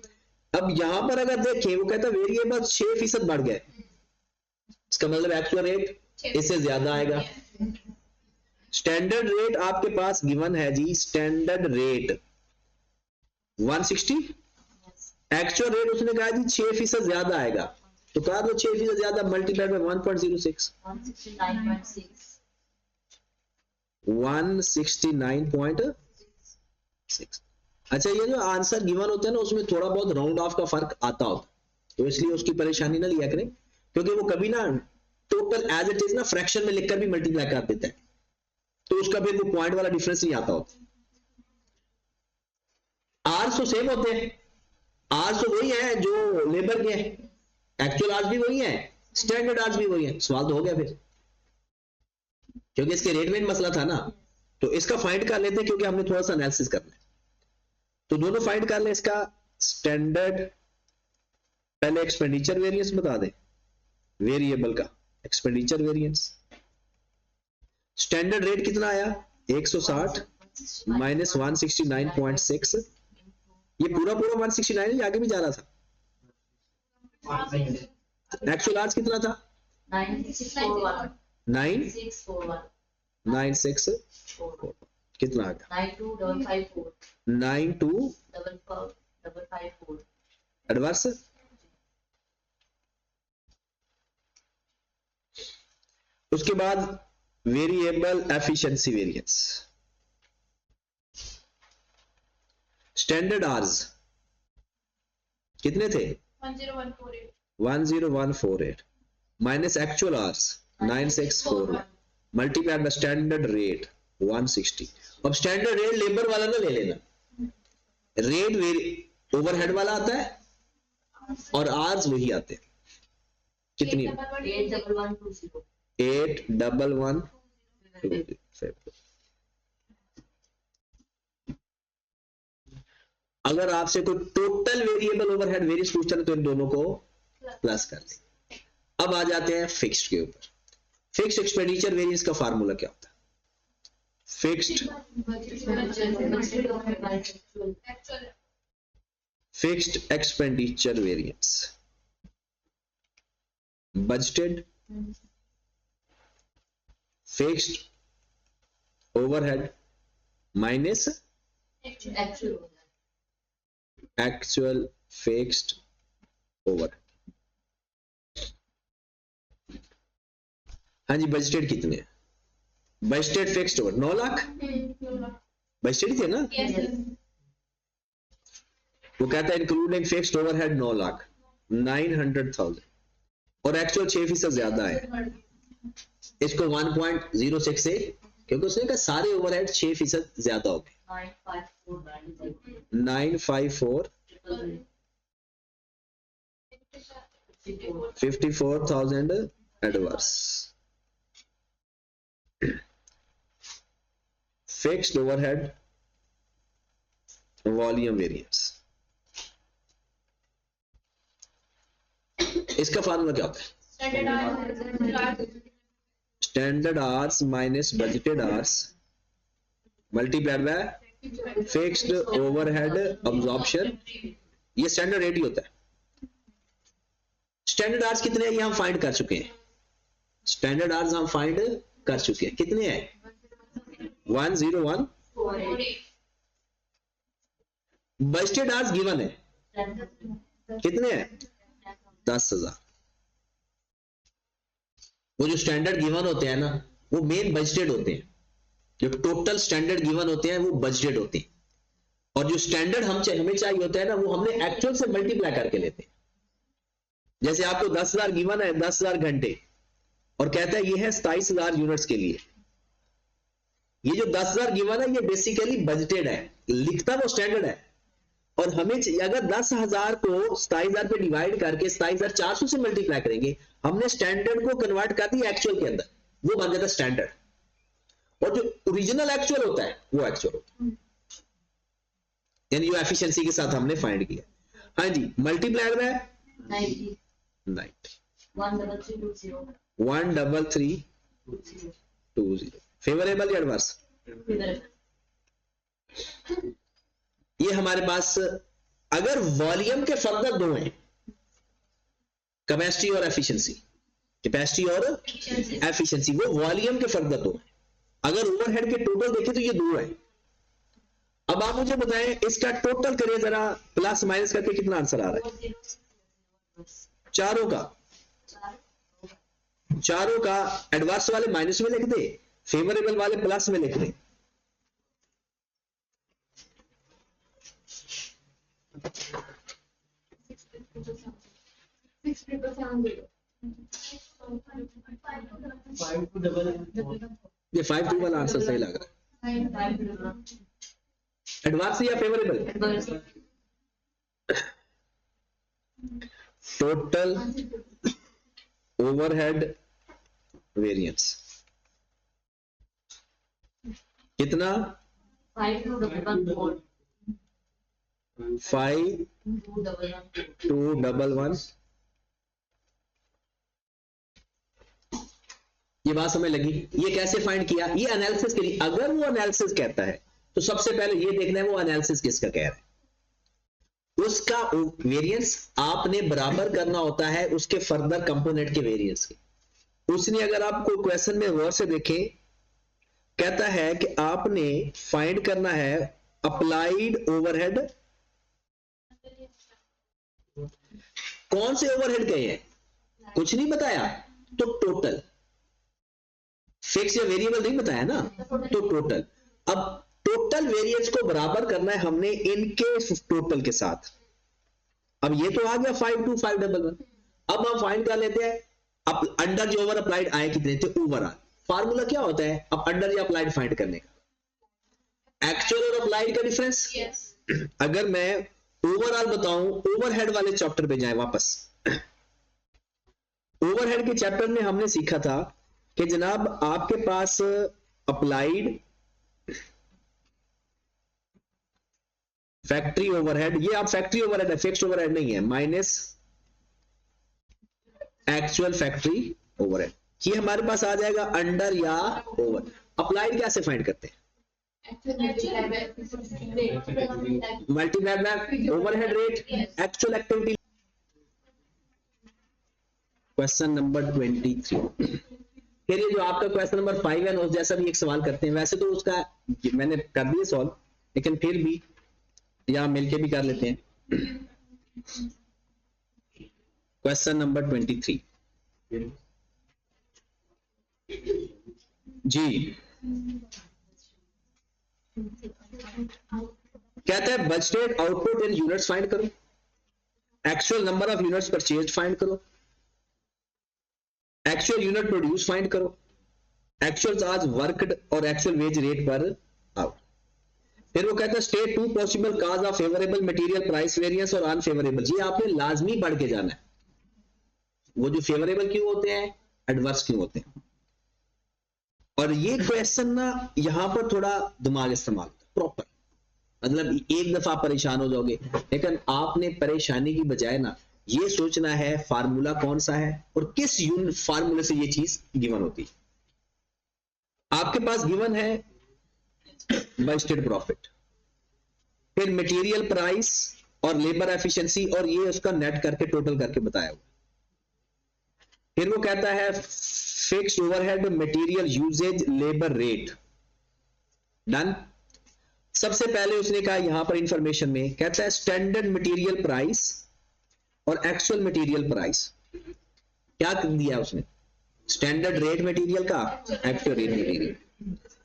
अब यहां पर अगर देखें, वो कहता है वेरिएबल 6% बढ़ गए, इसका मतलब एक्चुअल रेट इससे ज्यादा आएगा। स्टैंडर्ड रेट आपके पास गिवन है जी, स्टैंडर्ड रेट 160, एक्चुअल रेट उसने कहा जी 6% ज्यादा आएगा, तो कहा तो 6% ज्यादा मल्टीप्लाइड बाय 1.06, 169.6। अच्छा, ये जो आंसर गिवन होता है ना, उसमें थोड़ा बहुत राउंड ऑफ का फर्क आता होता, तो इसलिए उसकी परेशानी ना लिया करें, क्योंकि वो कभी ना टोटल एज इट इज ना फ्रैक्शन में लिखकर भी मल्टीप्लाई कर देता है, तो उसका फिर वो पॉइंट वाला डिफरेंस नहीं आता होता। आर्स तो सेम होते हैं, आर्स तो वही है जो लेबर के हैं, एक्चुअल आर्स भी वही है, स्टैंडर्ड आर्स भी वही है। सवाल तो हो गया फिर, क्योंकि इसके रेट में मसला था ना, तो इसका फाइंड कर लेते हैं, क्योंकि हमने थोड़ा सा एनालिसिस करना है। तो दोनों फाइंड कर ले। इसका स्टैंडर्ड, पहले एक्सपेंडिचर वेरिएंस बता दे, वेरिएबल का एक्सपेंडिचर वेरिएंस। स्टैंडर्ड रेट कितना आया, 160 माइनस 169.6, ये पूरा 169 है, आगे भी जा रहा था। एक्चुअल आर्स कितना था, 996 कितना आ गया, 9255 एडवर्स। उसके बाद variable efficiency variance, standard hours कितने थे, 10148 minus actual hours 9641 multiplied by standard rate 160। अब स्टैंडर्ड रेट लेबर वाला ना ले लेना, रेट ओवरहेड वाला आता है और आर्स वही आते हैं। कितनी, 811। अगर आपसे कोई टोटल वेरिएबल ओवरहेड वेरिएंस पूछता है तो इन दोनों को प्लस कर दें। अब आ जाते हैं फिक्स्ड के ऊपर। फिक्स्ड एक्सपेंडिचर वेरिएंस का फार्मूला क्या होता है, fixed expenditure variance, budgeted fixed overhead minus actual fixed over. हाँ जी, बजटेड कितने हैं, budgeted fixed over 9 lakh, budgeted थे ना। वो कहता है इंक्लूडिंग फिक्स्ड ओवरहेड 9 लाख 900,000, और एक्चुअल 6% ज्यादा है, इसको 1.06 से, क्योंकि उसने कहा सारे ओवरहेड 6% ज्यादा हो गए, 954,54,000 adverse. Fixed overhead volume variance, इसका फार्मूला क्या होता है, standard hours minus budgeted hours multiplied bye fixed overhead absorption, ये स्टैंडर्ड रेट ही होता है। स्टैंडर्ड आवर्स कितने हैं ये हम फाइंड कर चुके हैं, स्टैंडर्ड आवर्स हम फाइंड कर चुके हैं, कितने हैं 101। बजटेड आवर्स गिवन है, कितने हैं 10,000। वो जो स्टैंडर्ड गिवन होते हैं ना वो मेन बजटेड होते हैं, जो टोटल स्टैंडर्ड गिवन होते हैं वो बजटेड होते हैं, और जो स्टैंडर्ड हमें चाहिए होता है ना वो हमने एक्चुअल से मल्टीप्लाई करके लेते हैं। जैसे आपको 10,000 गिवन है 10,000 घंटे और कहता है ये है 27,000 यूनिट्स के लिए, ये जो 10,000 गिवन है ये बेसिकली बजटेड है, लिखता वो स्टैंडर्ड है, और हमें अगर 10,000 को 27,000 पे डिवाइड करके 27,400 से मल्टीप्लाई करेंगे, हमने स्टैंडर्ड को कन्वर्ट कर दिया एक्चुअल के अंदर, वो बन जाता है स्टैंडर्ड, और जो ओरिजिनल एक्चुअल होता है वो एक्चुअल होता है, यानी जो एफिशिएंसी के साथ हमने फाइंड किया। हाँ जी, मल्टीप्लाइड बाय 90 13320 फेवरेबल या एडवर्स, ये हमारे पास अगर वॉल्यूम के फर्दर दो हैं, कैपेसिटी और एफिशिएंसी, कैपेसिटी और एफिशिएंसी, वो वॉल्यूम के फर्दर दो हैं। अगर ओवरहेड के टोटल देखें तो ये दो है। अब आप मुझे बताएं इसका टोटल करिए जरा, प्लस माइनस करके कितना आंसर आ रहा है चारों का एडवर्स वाले माइनस में लिख दे, फेवरेबल वाले प्लस में लिख दे। ये 5 वाला आंसर सही लग रहा है, एडवांस या फेवरेबल, टोटल ओवरहेड वेरिएंस कितना 5211। ये बात समझ लगी। ये कैसे फाइंड किया, ये एनालिसिस के लिए, अगर वो एनालिसिस कहता है तो सबसे पहले ये देखना है वो एनालिसिस किसका कह रहा है, उसका वेरिएंस आपने बराबर करना होता है उसके फर्दर कंपोनेंट के वेरिएंस के। उसने अगर आपको क्वेश्चन में गौर से देखें, कहता है कि आपने फाइंड करना है अप्लाइड ओवरहेड, कौन से ओवरहेड कहे हैं कुछ नहीं बताया, तो टोटल, फिक्स या वेरिएबल नहीं बताया ना, तो टोटल। अब टोटल वेरिएंस को बराबर करना है हमने इनके टोटल के साथ। अब ये तो आ गया 52,511। अब हम फाइंड कर लेते हैं अब अंडर जो ओवर अप्लाइड आए कितने थे, ओवरऑल। फार्मूला क्या होता है अब अंडर या अप्लाइड फाइंड करने का, एक्चुअल और अप्लाइड का डिफरेंस। अगर मैं ओवरऑल बताऊं, ओवरहेड वाले चैप्टर पे जाए वापस। ओवरहेड के चैप्टर में हमने सीखा था कि जनाब आपके पास अप्लाइड, फैक्ट्री ओवरहेड, ये आप फैक्ट्री ओवरहेड है, फिक्स्ड ओवरहेड नहीं है, माइनस एक्चुअल फैक्ट्री ओवरहेड, ये हमारे पास आ जाएगा अंडर या ओवर। अप्लाइड कैसे फाइंड करते हैं, multiplied by overhead rate, actual activity. Question number 23। फिर ये जो आपका क्वेश्चन नंबर 5 है उस जैसा भी एक सवाल करते हैं, वैसे तो उसका मैंने कर दिया सॉल्व, लेकिन फिर भी या मिलके भी कर लेते हैं। क्वेश्चन नंबर 23 जी कहता है budgeted output in units find करो, actual number of units purchase find करो, एक्चुअल यूनिट प्रोड्यूस फाइंड करो, एक्चुअल चार्ज वर्कड और actual wage rate per hour. फिर वो कहता है state 2 possible cause of favourable material price variance और unfavourable. ये आपने लाजमी पढ़ के जाना है, वो जो फेवरेबल क्यों होते हैं, एडवर्स क्यों होते हैं। और ये क्वेश्चन ना यहां पर थोड़ा दिमाग इस्तेमाल प्रॉपर, मतलब एक दफा परेशान हो जाओगे, लेकिन आपने परेशानी की बजाय ना ये सोचना है फार्मूला कौन सा है और किस फार्मूले से ये चीज गिवन होती है। आपके पास गिवन है बजटेड प्रॉफिट, फिर मटेरियल प्राइस और लेबर एफिशिएंसी, और ये उसका नेट करके टोटल करके बताया हुआ। फिर वो कहता है fixed overhead, material usage, labour rate. Done. सबसे पहले उसने कहा यहां पर इंफॉर्मेशन में कहता है स्टैंडर्ड मटेरियल प्राइस और एक्चुअल मटेरियल प्राइस। क्या दिया उसने? स्टैंडर्ड रेट मटेरियल का, एक्चुअल रेट मटेरियल।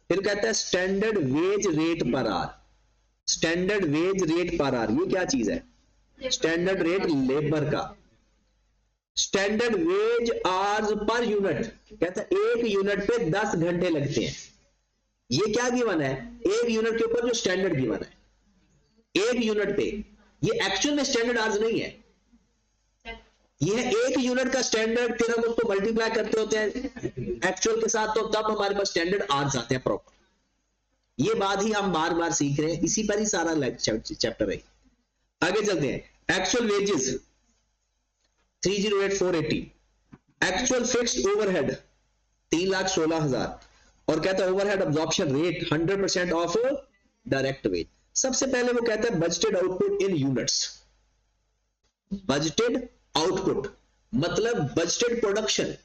फिर कहता है standard wage rate per hour. Standard wage rate per hour ये क्या चीज है? स्टैंडर्ड रेट लेबर का। Standard wage hours per unit, कहता है एक यूनिट पे 10 घंटे लगते हैं। ये क्या गिवन है? एक यूनिट के ऊपर जो स्टैंडर्ड गिवन है, एक यूनिट पे। ये एक्चुअल में स्टैंडर्ड आवर्स नहीं है, ये है एक यूनिट का स्टैंडर्ड। फिर हम उसको मल्टीप्लाई करते होते हैं एक्चुअल के साथ, तो तब हमारे पास स्टैंडर्ड आवर्स आते हैं प्रॉपर। ये बात ही हम बार बार सीख रहे हैं, इसी पर ही सारा चैप्टर है। आगे चलते हैं। Actual wages 308,480, actual fixed overhead 3,16,000, और कहता है overhead absorption rate 100% of direct wage. सबसे पहले वो कहता है budgeted output in units. Budgeted output मतलब बजटेड प्रोडक्शन,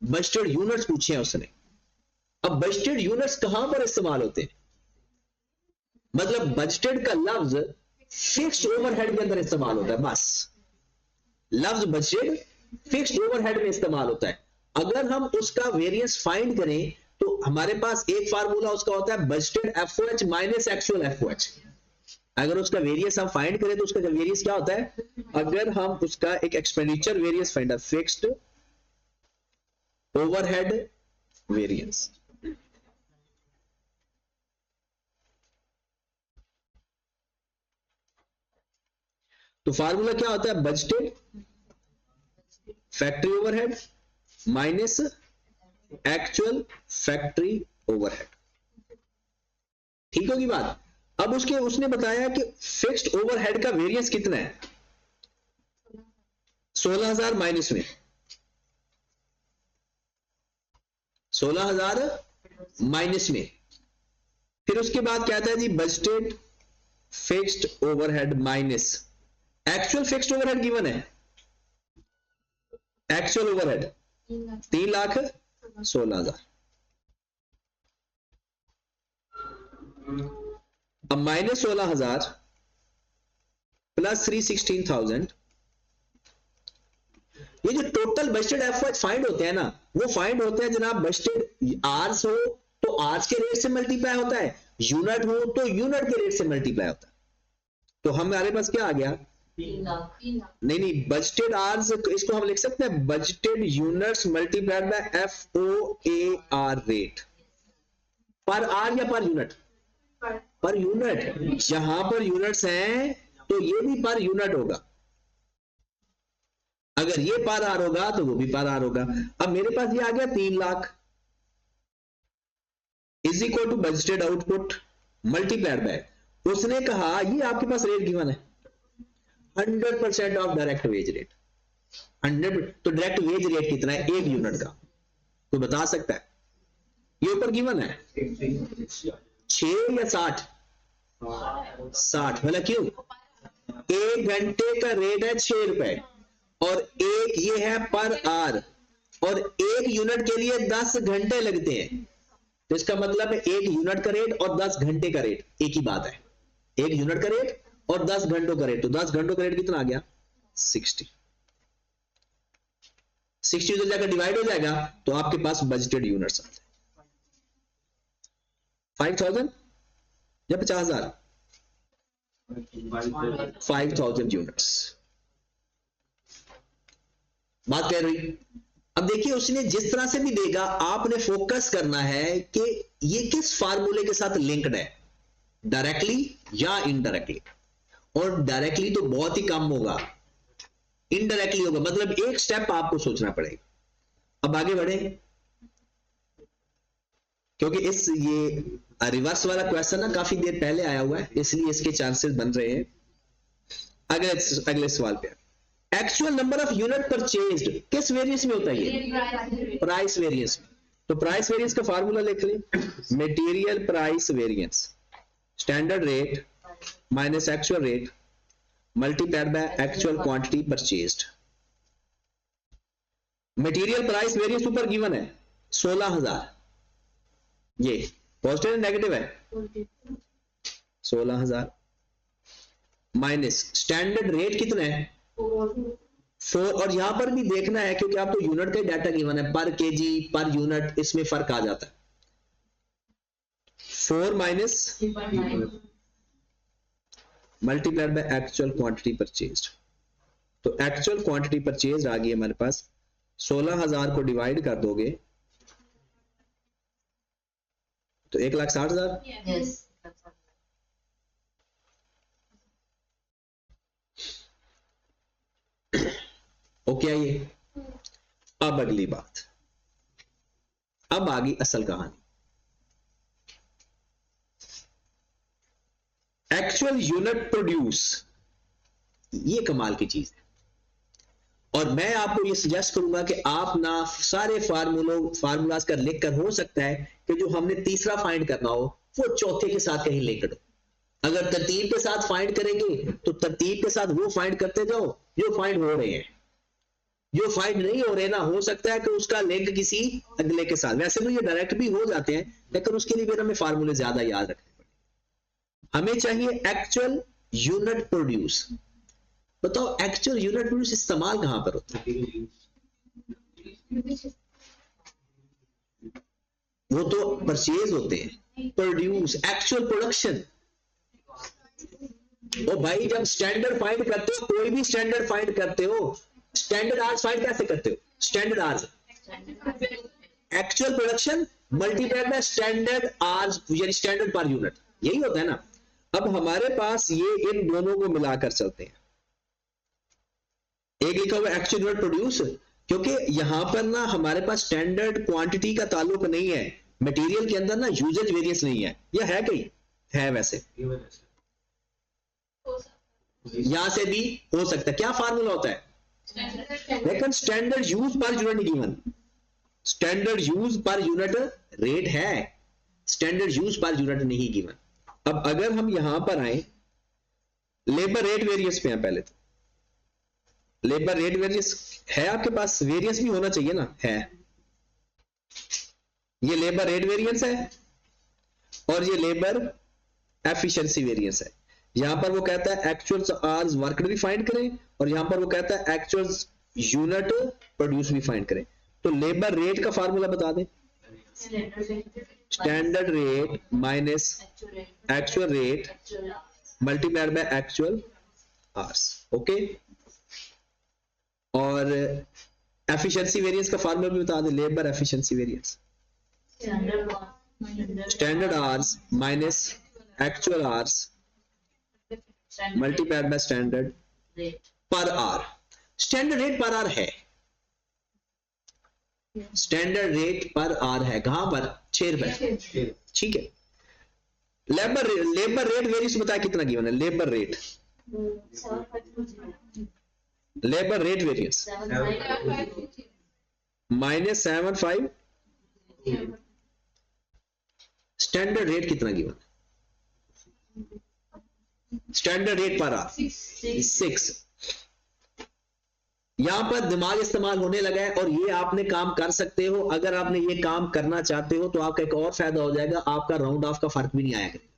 बजटेड यूनिट्स पूछे हैं उसने। अब बजटेड यूनिट्स कहां पर इस्तेमाल होते हैं? मतलब बजटेड का लफ्ज फिक्स्ड ओवरहेड के अंदर इस्तेमाल होता है। बस लफ्ज बजटेड फिक्स्ड ओवरहेड में इस्तेमाल होता है। अगर हम उसका वेरिएंस फाइंड करें तो हमारे पास एक फार्मूला उसका होता है budgeted FOH minus actual FOH. अगर उसका वेरिएंस हम फाइंड करें तो उसका वेरिएंस क्या होता है? अगर हम उसका एक expenditure variance find, fixed overhead variance, तो फार्मूला क्या होता है? Budgeted factory overhead minus actual factory overhead. ठीक होगी बात? अब उसने बताया कि फिक्स्ड ओवरहेड का वेरिएंस कितना है? 16,000 माइनस में 16,000 माइनस में। फिर उसके बाद कहता है जी budgeted fixed overhead minus actual fixed overhead given है। एक्चुअल ओवरहेड 3,16,000, अब माइनस 16,000 प्लस 316,000। ये जो टोटल बजटेड एफओएच फाइंड होते हैं ना, वो फाइंड होते हैं जनाब बजटेड आर्स हो तो आर्स के रेट से मल्टीप्लाई होता है, यूनिट हो तो यूनिट के रेट से मल्टीप्लाई होता है। तो हमारे पास क्या आ गया? नहीं, बजटेड आर्स, इसको हम लिख सकते हैं budgeted units multiplied by FOAR rate. Per hour या पर यूनिट? Per unit. जहां पर यूनिट्स हैं तो ये भी पर यूनिट होगा। अगर ये पर आर होगा तो वो भी पर आर होगा। अब मेरे पास ये आ गया 3 lakh is equal to budgeted output multiplied by, उसने कहा ये आपके पास रेट गिवन है 100% ऑफ डायरेक्ट वेज रेट। 100, तो डायरेक्ट वेज रेट कितना है एक यूनिट का? कोई बता सकता है? ये ऊपर गिवन है 6 या 60? 60। भला क्यों? 1 घंटे का रेट है 6 रुपए और एक ये है पर आर, और एक यूनिट के लिए 10 घंटे लगते हैं। तो इसका मतलब है एक यूनिट का रेट और 10 घंटे का रेट एक ही बात है। एक यूनिट का रेट और 10 घंटों का रेट, तो 10 घंटों का रेट कितना आ गया? 60। 60 उधर जाकर डिवाइड हो जाएगा तो आपके पास बजटेड यूनिट्स आ जाए 5,000 या 50,000? 5,000 यूनिट्स बात कर रही। अब देखिए उसने जिस तरह से भी देगा आपने फोकस करना है कि ये किस फार्मूले के साथ लिंक्ड है, डायरेक्टली या इनडायरेक्टली। और डायरेक्टली तो बहुत ही कम होगा, इनडायरेक्टली होगा, मतलब एक स्टेप आपको सोचना पड़ेगा। अब आगे बढ़े क्योंकि ये रिवर्स वाला क्वेश्चन ना काफी देर पहले आया हुआ है, इसलिए इसके चांसेस बन रहे हैं। अगले सवाल पे actual number of unit purchased किस वेरिएंस में होता है ये? प्राइस वेरिएंस में। तो प्राइस वेरिएंस का फार्मूला लिख लें, material price variance, standard rate minus actual rate multiplied by actual quantity purchased. Material price variance ऊपर गिवन है 16,000, ये पॉजिटिव नेगेटिव है 16,000 माइनस स्टैंडर्ड रेट कितना है 4, और यहां पर भी देखना है क्योंकि आपको यूनिट का डाटा गिवन है, पर केजी पर यूनिट, इसमें फर्क आ जाता है। 4 minus multiplied by actual quantity purchased. तो एक्चुअल क्वांटिटी परचेज आ गई हमारे पास, 16,000 को डिवाइड कर दोगे तो 1,60,000। Yes. ओके आइए अब अगली बात, अब आ गई असल कहानी। एक्चुअल यूनिट प्रोड्यूस, ये कमाल की चीज है, और मैं आपको ये सजेस्ट करूंगा कि आप ना सारे फार्मूलाज कर लिख कर, हो सकता है कि जो हमने तीसरा फाइंड करना हो वो चौथे के साथ कहीं लिंक हो। अगर तरतीब के साथ फाइंड करेंगे तो तरतीब के साथ वो फाइंड करते जाओ जो फाइंड हो रहे हैं, जो फाइंड नहीं हो रहे ना, हो सकता है कि उसका लिंक किसी अगले के साथ, वैसे तो ये डायरेक्ट भी हो जाते हैं लेकिन उसके लिए फिर हमें फार्मूले ज्यादा याद रखने पड़ेंगे। हमें चाहिए एक्चुअल यूनिट प्रोड्यूस। बताओ एक्चुअल यूनिट प्रोड्यूस इस्तेमाल कहां पर होता है? वो तो परचेज होते हैं, प्रोड्यूस एक्चुअल प्रोडक्शन। ओ भाई जब स्टैंडर्ड फाइंड करते हो, कोई भी स्टैंडर्ड फाइंड करते हो, स्टैंडर्ड आवर्स फाइंड कैसे करते हो? Standard hours actual production multiplied by standard hours, यानी स्टैंडर्ड पर यूनिट, यही होता है ना। अब हमारे पास ये इन दोनों को मिलाकर चलते हैं। एक लिखा हुआ एक्चुअल यूनिट प्रोड्यूस, क्योंकि यहां पर ना हमारे पास स्टैंडर्ड क्वांटिटी का ताल्लुक नहीं है, मटेरियल के अंदर ना यूजेज वेरिएंस नहीं है, या है कहीं? है वैसे, यहां से भी हो सकता है। क्या फार्मूला होता है? लेकिन स्टैंडर्ड यूज पर यूनिट नहीं given, standard use per unit rate है, स्टैंडर्ड यूज पर यूनिट नहीं गिवन। अब अगर हम यहां पर आए, लेबर रेट वेरिएंस पे हैं, पहले तो लेबर रेट वेरिएंस है आपके पास, वेरिएंस भी होना चाहिए ना, है। ये लेबर रेट वेरिएंस है और ये लेबर एफिशिएंसी वेरिएंस है। यहां पर वो कहता है एक्चुअल आवर्स वर्कड भी फाइंड करें, और यहां पर वो कहता है एक्चुअल यूनिट प्रोड्यूस भी फाइंड करें। तो लेबर रेट का फार्मूला बता दें, standard rate minus actual rate multiplied by actual hours. Okay, और एफिशिएंसी वेरिएंस का फार्मूला भी बता दें, labour efficiency variance, standard hours minus actual hours multiplied by standard पर hour. Standard rate per our है, स्टैंडर्ड रेट पर आवर है, कहां पर? 6 रुपए, ठीक है। लेबर रेट वेरिएंस बताया कितना गिवन है? Labour rate variance minus 7.5, standard rate कितना given? Standard rate per hour 6। यहां पर दिमाग इस्तेमाल होने लगा है, और ये आपने काम कर सकते हो। अगर आपने ये काम करना चाहते हो तो आपका एक और फायदा हो जाएगा, आपका राउंड ऑफ का फर्क भी नहीं आया करेगा।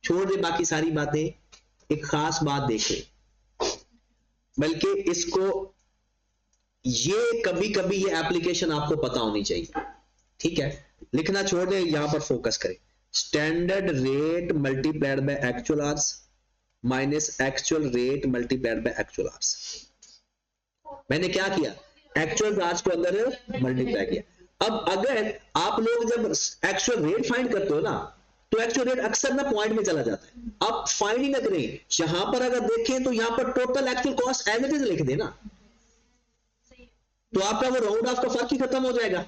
छोड़ दे बाकी सारी बातें, एक खास बात देखे, बल्कि इसको ये कभी कभी ये एप्लीकेशन आपको पता होनी चाहिए, ठीक है। लिखना छोड़ दे, यहां पर फोकस करें। Standard rate multiplied by actual hours minus actual rate multiplied by actual hours. मैंने क्या किया? एक्चुअल आवर्स को अंदर मल्टीप्लाई किया। अब अगर आप लोग जब एक्चुअल रेट फाइंड करते हो ना, तो एक्चुअल रेट अक्सर ना पॉइंट में चला जाता है। आप फाइंड ही ना करें, यहां पर अगर देखें तो यहां पर total actual cost as it is लिख देना, तो आपका वो राउंड ऑफ का फर्क ही खत्म हो जाएगा।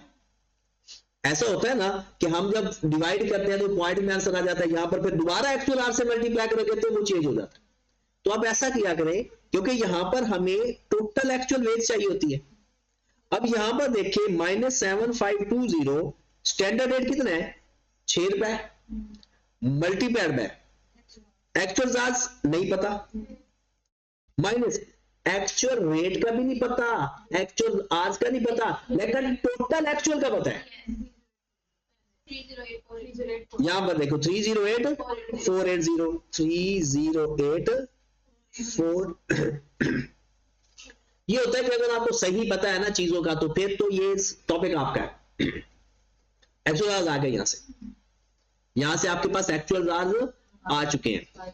ऐसा होता है ना कि हम जब डिवाइड करते हैं तो पॉइंट में आंसर आ जाता है, यहां पर फिर दोबारा एक्चुअल आर से मल्टीप्लाई करोगे तो वो चेंज हो जाता है। तो आप ऐसा किया करें क्योंकि यहां पर हमें टोटल एक्चुअल वेज चाहिए होती है। अब यहां पर देखिए -7520 स्टैंडर्ड रेट कितना है 6 रुपए, मल्टीप्लाइड बाय एक्चुअल चार्ज नहीं पता, माइनस एक्चुअल रेट का भी नहीं पता, एक्चुअल आज का नहीं पता, लेकिन टोटल एक्चुअल का पता है। 308 यहां पर देखो 308,480 308,4 ये होता है कि अगर आपको सही पता है ना चीजों का तो फिर तो ये टॉपिक आपका है। एक्चुअल चार्ज आ गए, यहां से आपके पास एक्चुअल चार्ज आ चुके हैं।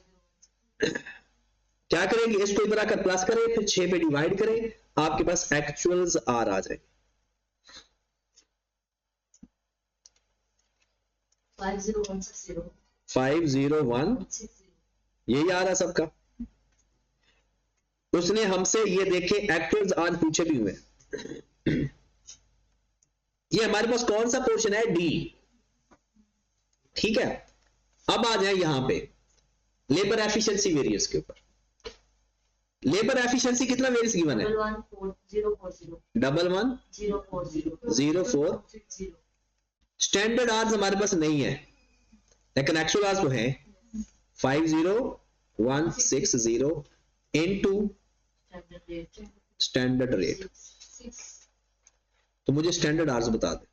क्या करेंगे, इसको इधर आकर प्लस करें, फिर 6 पे डिवाइड करें, आपके पास एक्चुअल्स आर आ जाए 50160 यही आ रहा सबका। उसने हमसे ये देखे एक्चुअल्स आर पूछे भी हुए। ये हमारे पास कौन सा पोर्शन है, डी, ठीक है। अब आ जाए यहां पे लेबर एफिशिएंसी वेरिएंस के ऊपर। लेबर एफिशिएंसी कितना वेरिएंस गिवन है, 11,040 स्टैंडर्ड आवर्स हमारे पास नहीं है, लेकिन एक्चुअल आवर्स तो है 50160 इनटू स्टैंडर्ड रेट। तो मुझे स्टैंडर्ड आवर्स बता दे।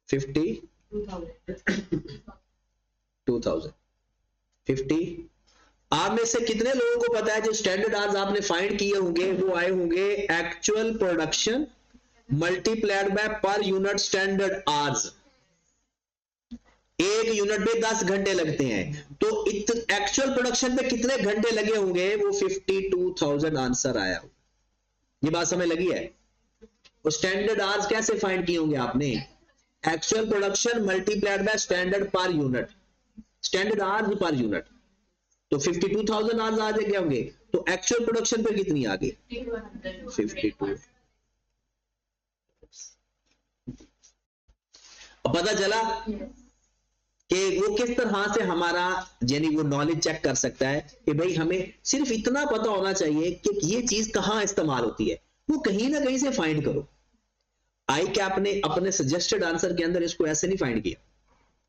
52,050 आप में से कितने लोगों को पता है जो स्टैंडर्ड आवर्स आपने फाइंड किए होंगे वो आए होंगे actual production multiplied by per unit standard hours. एक यूनिट में 10 घंटे लगते हैं, तो एक्चुअल प्रोडक्शन में कितने घंटे लगे होंगे, वो 52,000 आंसर आया। ये बात समझ लगी है। और स्टैंडर्ड आवर्स कैसे फाइंड किए होंगे आपने, actual production multiplied by standard per unit, standard hours per unit, तो 52,000 आवर्स आ गए होंगे, तो एक्चुअल प्रोडक्शन पे कितनी आ गई 52। अब पता चला कि वो किस तरह से हमारा यानी वो नॉलेज चेक कर सकता है कि भाई हमें सिर्फ इतना पता होना चाहिए कि ये चीज कहां इस्तेमाल होती है, वो कहीं ना कहीं से फाइंड करो। आई कैप ने अपने सजेस्टेड आंसर के अंदर इसको ऐसे नहीं फाइंड किया,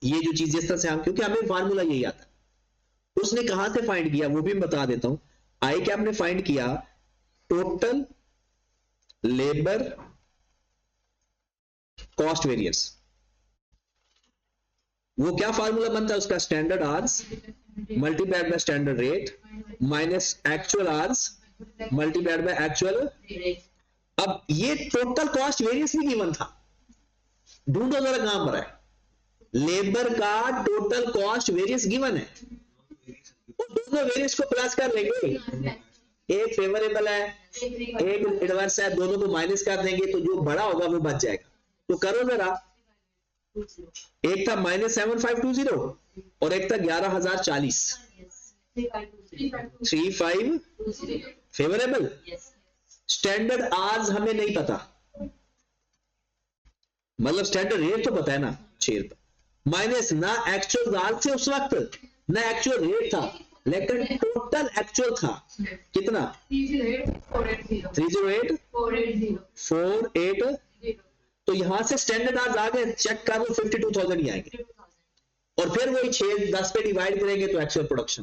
ये जो चीज जिस तरह से हम, क्योंकि हमें फार्मूला यही आता, उसने कहां से फाइंड किया वो भी मैं बता देता हूं। आई कैप ने फाइंड किया टोटल लेबर कॉस्ट वेरिएंस। वो क्या फार्मूला बनता है उसका, standard hours multiplied by standard rate minus actual hours multiplied by actual. अब ये टोटल कॉस्ट वेरिएंस भी गिवन था, ढूंढो जरा कहां पर है, लेबर का टोटल कॉस्ट वेरिएंस गिवन है, दोनों वेरिएंस को प्लस कर लेंगे, एक फेवरेबल है एक एडवर्स है, दोनों को माइनस कर देंगे तो जो बड़ा होगा वो बच जाएगा। तो करो जरा, एक था -7520 और एक था 11,040, 3520 फेवरेबल। स्टैंडर्ड आवर्स हमें नहीं पता, मतलब स्टैंडर्ड रेट तो पता है ना 6 रुपए, माइनस ना एक्चुअल आवर्स थे उस वक्त ना एक्चुअल रेट था, लेकिन टोटल एक्चुअल था कितना 308,480। तो यहां से स्टैंडर्ड आवर्स आ गए, चेक कर लो 52,000 ही आएंगे, और फिर वही 6-10 पे डिवाइड करेंगे तो एक्चुअल प्रोडक्शन।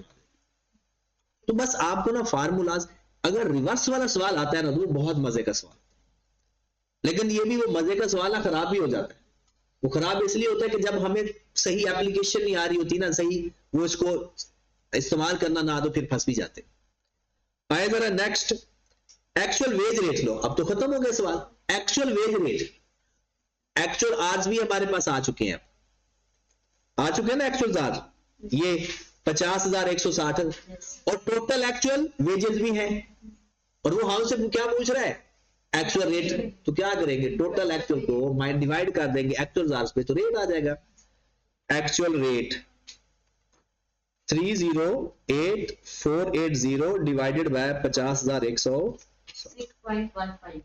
तो बस आपको ना फार्मूलाज, अगर रिवर्स वाला सवाल आता है ना तो वो बहुत मजे का सवाल, लेकिन ये भी वो मजे का सवाल ना खराब भी हो जाता है। वो खराब इसलिए होता है कि जब हमें सही एप्लीकेशन नहीं आ रही होती ना, सही वो इसको इस्तेमाल करना ना, तो फिर फंस भी जाते। आए जरा नेक्स्ट, एक्चुअल वेज रेट लो। अब तो खत्म हो गया सवाल, actual wage rate, actual hours भी हमारे पास आ चुके हैं, आ चुके हैं ना एक्चुअल आवर्स, ये 50,160 और टोटल एक्चुअल वेजेस भी हैं, और वो हमसे क्या पूछ रहा है एक्चुअल रेट। तो क्या करेंगे, टोटल एक्चुअल को डिवाइड कर देंगे एक्चुअल आवर्स पे तो रेट आ जाएगा। Actual rate 308,480 divided by 50,100 6.15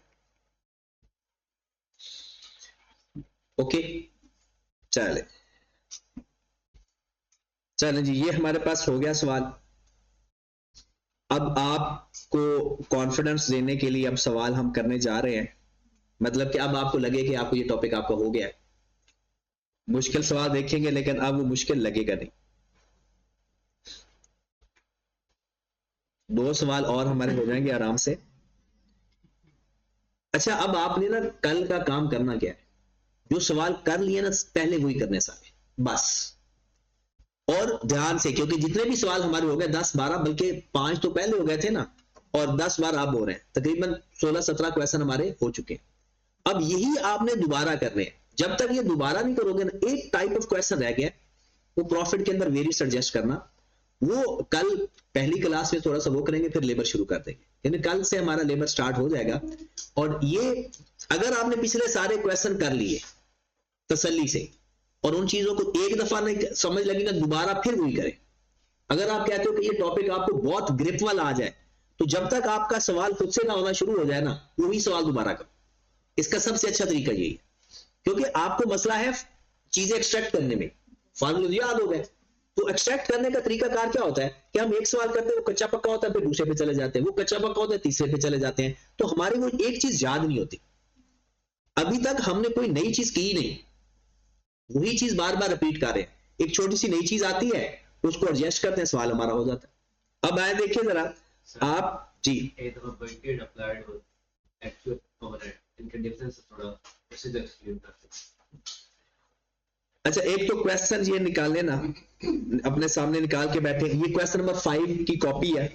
okay, चले चले जी, ये हमारे पास हो गया सवाल। अब आपको कॉन्फिडेंस देने के लिए अब सवाल हम करने जा रहे हैं, मतलब कि अब आपको लगे कि आपको ये टॉपिक आपका हो गया है। मुश्किल सवाल देखेंगे लेकिन अब वो मुश्किल लगेगा नहीं। 2 सवाल और हमारे हो जाएंगे आराम से। अच्छा, अब आपने ना कल का काम करना क्या है, जो सवाल कर लिए ना पहले वही करने सारे, बस। और ध्यान से, क्योंकि जितने भी सवाल हमारे हो गए 10-12, बल्कि 5 तो पहले हो गए थे ना, और 10 बार अब हो रहे हैं, तकरीबन 16-17 क्वेश्चन हमारे हो चुके हैं। अब यही आपने दोबारा करने हैं। जब तक ये दोबारा नहीं करोगे ना, एक टाइप ऑफ क्वेश्चन रह गया, वो प्रॉफिट के अंदर वेरिएंस एडजस्ट करना, वो कल पहली क्लास में थोड़ा सा वो करेंगे, फिर लेबर शुरू कर देंगे, यानी कल से हमारा लेबर स्टार्ट हो जाएगा। और ये अगर आपने पिछले सारे क्वेश्चन कर लिए तसल्ली से, और उन चीजों को एक दफा नहीं समझ लगी ना, दोबारा फिर वही करें। अगर आप कहते हो कि ये टॉपिक आपको बहुत ग्रिप वाला आ जाए, तो जब तक आपका सवाल खुद से ना होना शुरू हो जाए ना, वही सवाल दोबारा करो। इसका सबसे अच्छा तरीका यही है, क्योंकि आपको मसला है चीजें एक्सट्रैक्ट करने में, फार्मूले याद हो गए, तो एक्सट्रैक्ट करने का तरीका कार क्या होता है कि हम एक सवाल करते हैं, वो कच्चा पक्का होता है, फिर दूसरे पे चले जाते हैं, वो कच्चा पक्का होता है, तीसरे पे चले जाते हैं, तो हमारी वो एक चीज याद नहीं होती। अभी तक हमने कोई नई चीज की ही नहीं, वही चीज बार बार रिपीट कर रहे हैं। एक छोटी सी नई चीज आती है, उसको एडजस्ट करते हैं, सवाल हमारा हो जाता है। अब आए देखिए जरा आप जी, बजटेड अप्लाइड और एक्चुअल ओवरहेड, इनका डिफरेंस थोड़ा अच्छे से एक्सप्लेन कर सकते हैं। अच्छा, एक तो क्वेश्चन ये निकाल लेना, अपने सामने निकाल के बैठे, ये क्वेश्चन नंबर 5 की कॉपी है।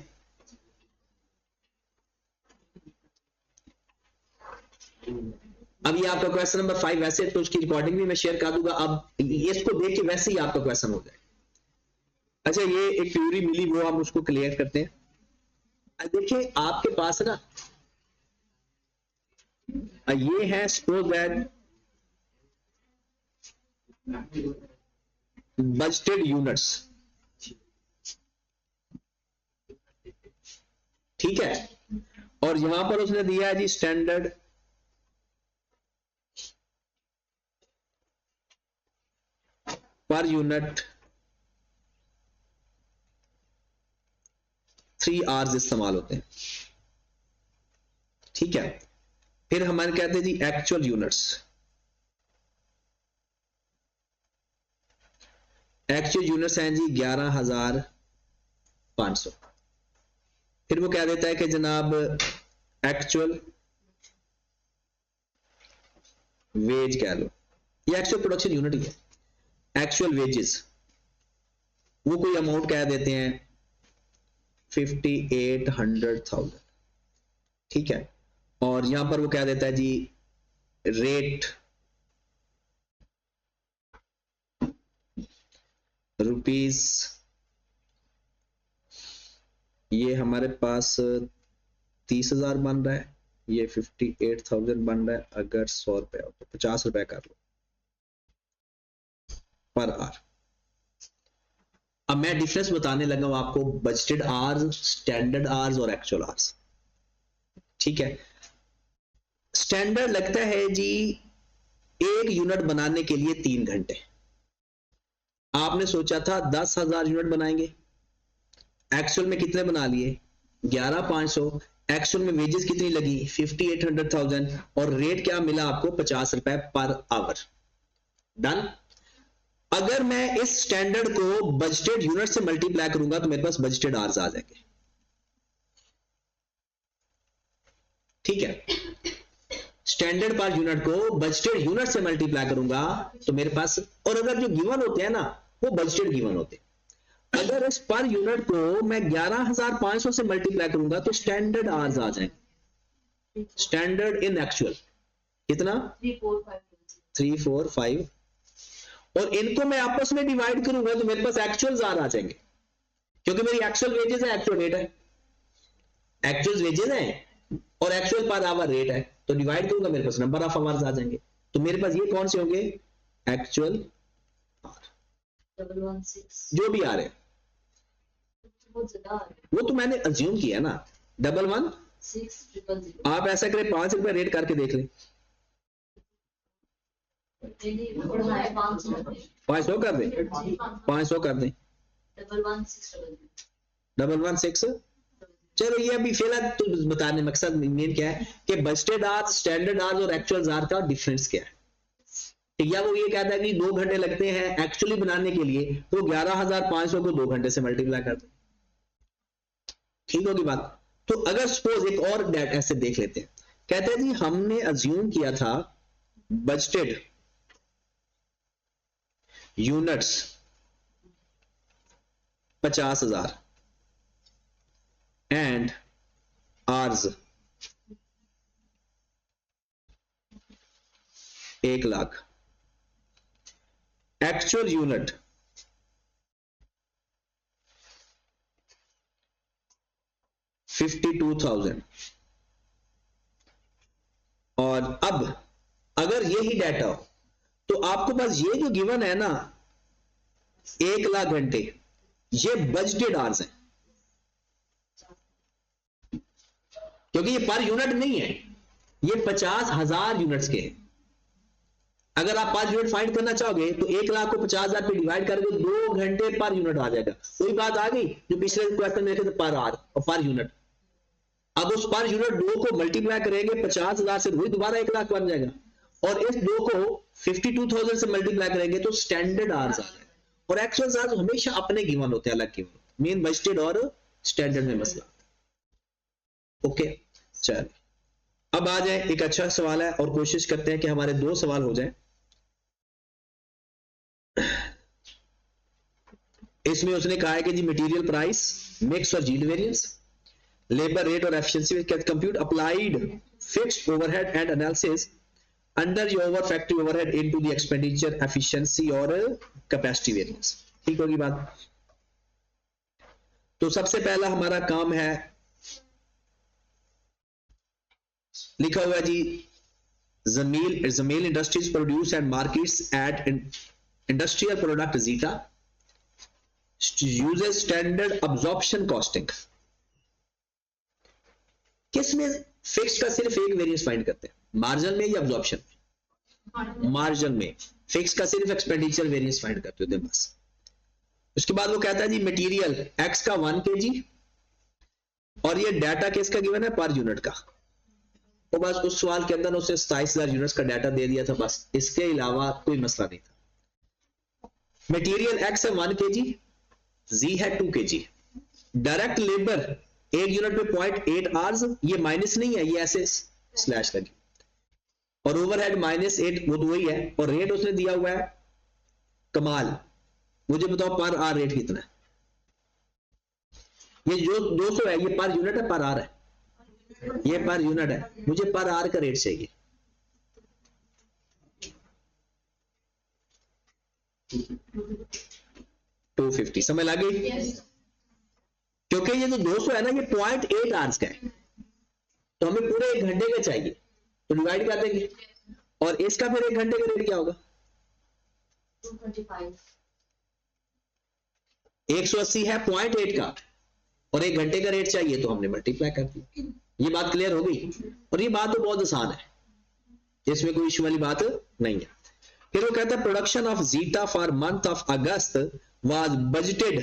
अब ये आपका क्वेश्चन नंबर 5, वैसे तो उसकी रिकॉर्डिंग भी मैं शेयर कर दूंगा, अब इसको देख के वैसे ही आपका क्वेश्चन हो जाए। अच्छा, ये एक थ्योरी मिली, वो हम उसको क्लियर करते हैं। देखिए आपके पास ना ये है, सपोज दैट बजटेड यूनिट्स, ठीक है, और यहां पर उसने दिया है जी स्टैंडर्ड पर यूनिट 3 आवर्स इस्तेमाल होते हैं, ठीक है। फिर हमारे कहते हैं जी एक्चुअल यूनिट्स, एक्चुअल यूनिट्स हैं जी 11,500। फिर वो कह देता है कि जनाब एक्चुअल वेज कह लो, ये एक्चुअल प्रोडक्शन यूनिट ही है। एक्चुअल वेजेस वो कोई अमाउंट कह देते हैं 58,100,000, ठीक है, और यहां पर वो कह देता है जी रेट रुपीस, ये हमारे पास 30,000 बन रहा है, ये 58,000 बन रहा है। अगर 100 रुपए हो तो 50 रुपए कर लो पर आवर। अब मैं डिफरेंस बताने लगा हूं आपको, बजटेड आवर्स, स्टैंडर्ड आवर्स और एक्चुअल आवर्स, ठीक है। स्टैंडर्ड लगता है जी एक यूनिट बनाने के लिए 3 घंटे। आपने सोचा था 10,000 यूनिट बनाएंगे, एक्चुअल में कितने बना लिए 11,500, एक्चुअल में वेजेस कितनी लगी 58,100,000, और रेट क्या मिला आपको 50 रुपए पर आवर। डन। अगर मैं इस स्टैंडर्ड को बजटेड यूनिट से मल्टीप्लाई करूंगा तो मेरे पास बजटेड आवर्स आ जाएंगे, ठीक है। स्टैंडर्ड पर यूनिट को बजटेड यूनिट से मल्टीप्लाई करूंगा तो मेरे पास, और अगर जो गिवन होते हैं ना वो बजटेड गिवन होते हैं। अगर इस पर यूनिट को मैं 11,500 से मल्टीप्लाई करूंगा तो स्टैंडर्ड आवर्स आ जाएंगे। स्टैंडर्ड इन एक्चुअल कितना 3, 4, 5, और इनको मैं आपस में डिवाइड करूंगा तो मेरे पास एक्चुअल आर आ जाएंगे, क्योंकि मेरी एक्चुअल वेजेस है, एक्चुअल रेट है, एक्चुअल वेजेस है और एक्चुअल पर आवर रेट है, तो डिवाइड करूंगा मेरे पास नंबर ऑफ आवर्स आ जाएंगे। तो मेरे पास ये कौन से होंगे एक्चुअल आर, 116 जो भी आ रहे हैं वो तो मैंने अज्यूम किया ना, 116,000। आप ऐसा करें 5 रुपए रेट करके देख लें, 500 कर दें, 500 कर दें, 116। चलो ये अभी फिलहाल तो बताने मकसद मेन क्या है कि बजटेड आवर्स, स्टैंडर्ड आवर्स और एक्चुअल आवर्स का डिफरेंस क्या है। ठीक है, वो ये कहता है कि 2 घंटे लगते हैं एक्चुअली बनाने के लिए, तो 11,500 को 2 घंटे से मल्टीप्लाई कर दो, ठीक होगी बात। तो अगर सपोज एक और डेट ऐसे देख लेते हैं, कहते हैं जी हमने अज्यूम किया था budgeted units 50,000 and hours 1,00,000, actual unit 52,000। और अब अगर यही डाटा हो तो आपको पास ये जो गिवन है ना 1,00,000 घंटे, ये बजटेड आवर्स है, क्योंकि ये पर यूनिट नहीं है, ये 50,000 यूनिट्स के हैं। अगर आप 5 यूनिट फाइंड करना चाहोगे तो 1,00,000 को 50,000 पे डिवाइड करके 2 घंटे पर यूनिट आ जाएगा। कोई बात आ गई जो पिछले क्वेश्चन में देखे थे पर आवर और पर यूनिट। अब उस पर यूनिट 2 को मल्टीप्लाई करेंगे 50,000 से, वही दोबारा 1,00,000 बन जाएगा, और इस 2 को 52,000 से मल्टीप्लाई करेंगे तो स्टैंडर्ड आवर्स आ जाएगा। और एक्चुअल आवर्स हमेशा अपने गिवन होते हैं, अलग गिवन, मेन बजटेड और स्टैंडर्ड में मसला। ओके चलिए अब आ जाए, एक अच्छा सवाल है और कोशिश करते हैं कि हमारे 2 सवाल हो जाए। इसमें उसने कहा है कि जी मटेरियल प्राइस, मिक्स और यील्ड वेरिएंस, लेबर रेट और efficiency can compute applied fixed overhead and analysis under your factory overhead into the expenditure efficiency और कैपेसिटी वेरिएंस। ठीक होगी बात। तो सबसे पहला हमारा काम है, लिखा हुआ जी Jamil industries produce and markets at industrial product zeta uses standard absorption costing. किसमें फिक्स्ड का सिर्फ एक वेरिएंस फाइंड करते हैं, मार्जिन में या अब्जॉर्प्शन में? मार्जिन में। फिक्स का सिर्फ एक्सपेंडिचर वेरिएंस फाइंड करते होते हैं बस। उसके बाद वो कहता है जी मटेरियल एक्स का 1 kg और ये डाटा किसका गिवन है, पर यूनिट का। तो बस उस सवाल के अंदर उसे 27,000 यूनिट्स का डाटा दे दिया था, बस इसके अलावा कोई मसला नहीं था। मटेरियल एक्स है 1 kg, जी है 2 kg, डायरेक्ट लेबर एक यूनिट पे 0.8 आवर्स, ये माइनस नहीं है, ये ऐसे स्लैश लगी, और ओवरहेड -8, वो तो वही है, और रेट उसने दिया हुआ है कमाल। मुझे बताओ पर आर रेट कितना है? ये जो 200 है ये पर यूनिट है, पर आर है? ये पर यूनिट है, मुझे पर आर का रेट चाहिए। $250 समझ लग गई? क्योंकि ये जो 200 है ना ये 0.8 आवर्स का है, तो हमें पूरे 1 घंटे का चाहिए, तो डिवाइड कर देंगे। और इसका फिर 1 घंटे का रेट क्या होगा? 180 है 0.8 का, और 1 घंटे का रेट चाहिए, तो हमने मल्टीप्लाई कर दिया। ये बात क्लियर हो गई? और ये बात तो बहुत आसान है, इसमें कोई इश्यू वाली बात नहीं है। फिर वो कहता है production of zeta for month of August was budgeted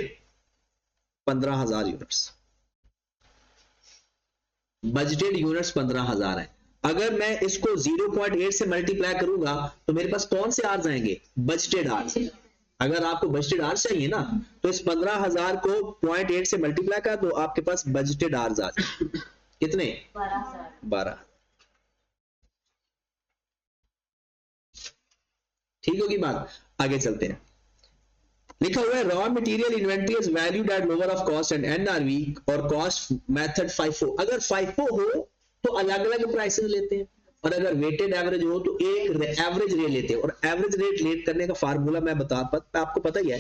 15,000 units. Budgeted units 15,000 है। अगर मैं इसको 0.8 से मल्टीप्लाई करूंगा तो मेरे पास कौन से आवर्स आएंगे? Budgeted hours. अगर आपको बजटेड आवर्स चाहिए ना, तो इस 15,000 को 0.8 से मल्टीप्लाई कर दो, आपके पास बजटेड आवर्स आ जाए। कितने? 12। ठीक होगी बात? आगे चलते हैं। लिखा हुआ है raw material inventory is valued at lower of cost and NRV और कॉस्ट मेथड FIFO। अगर FIFO हो तो अलग अलग प्राइसेस लेते हैं, और अगर वेटेड एवरेज हो तो एक एवरेज रेट लेते हैं। और एवरेज रेट लेट करने का फार्मूला मैं आपको पता ही है,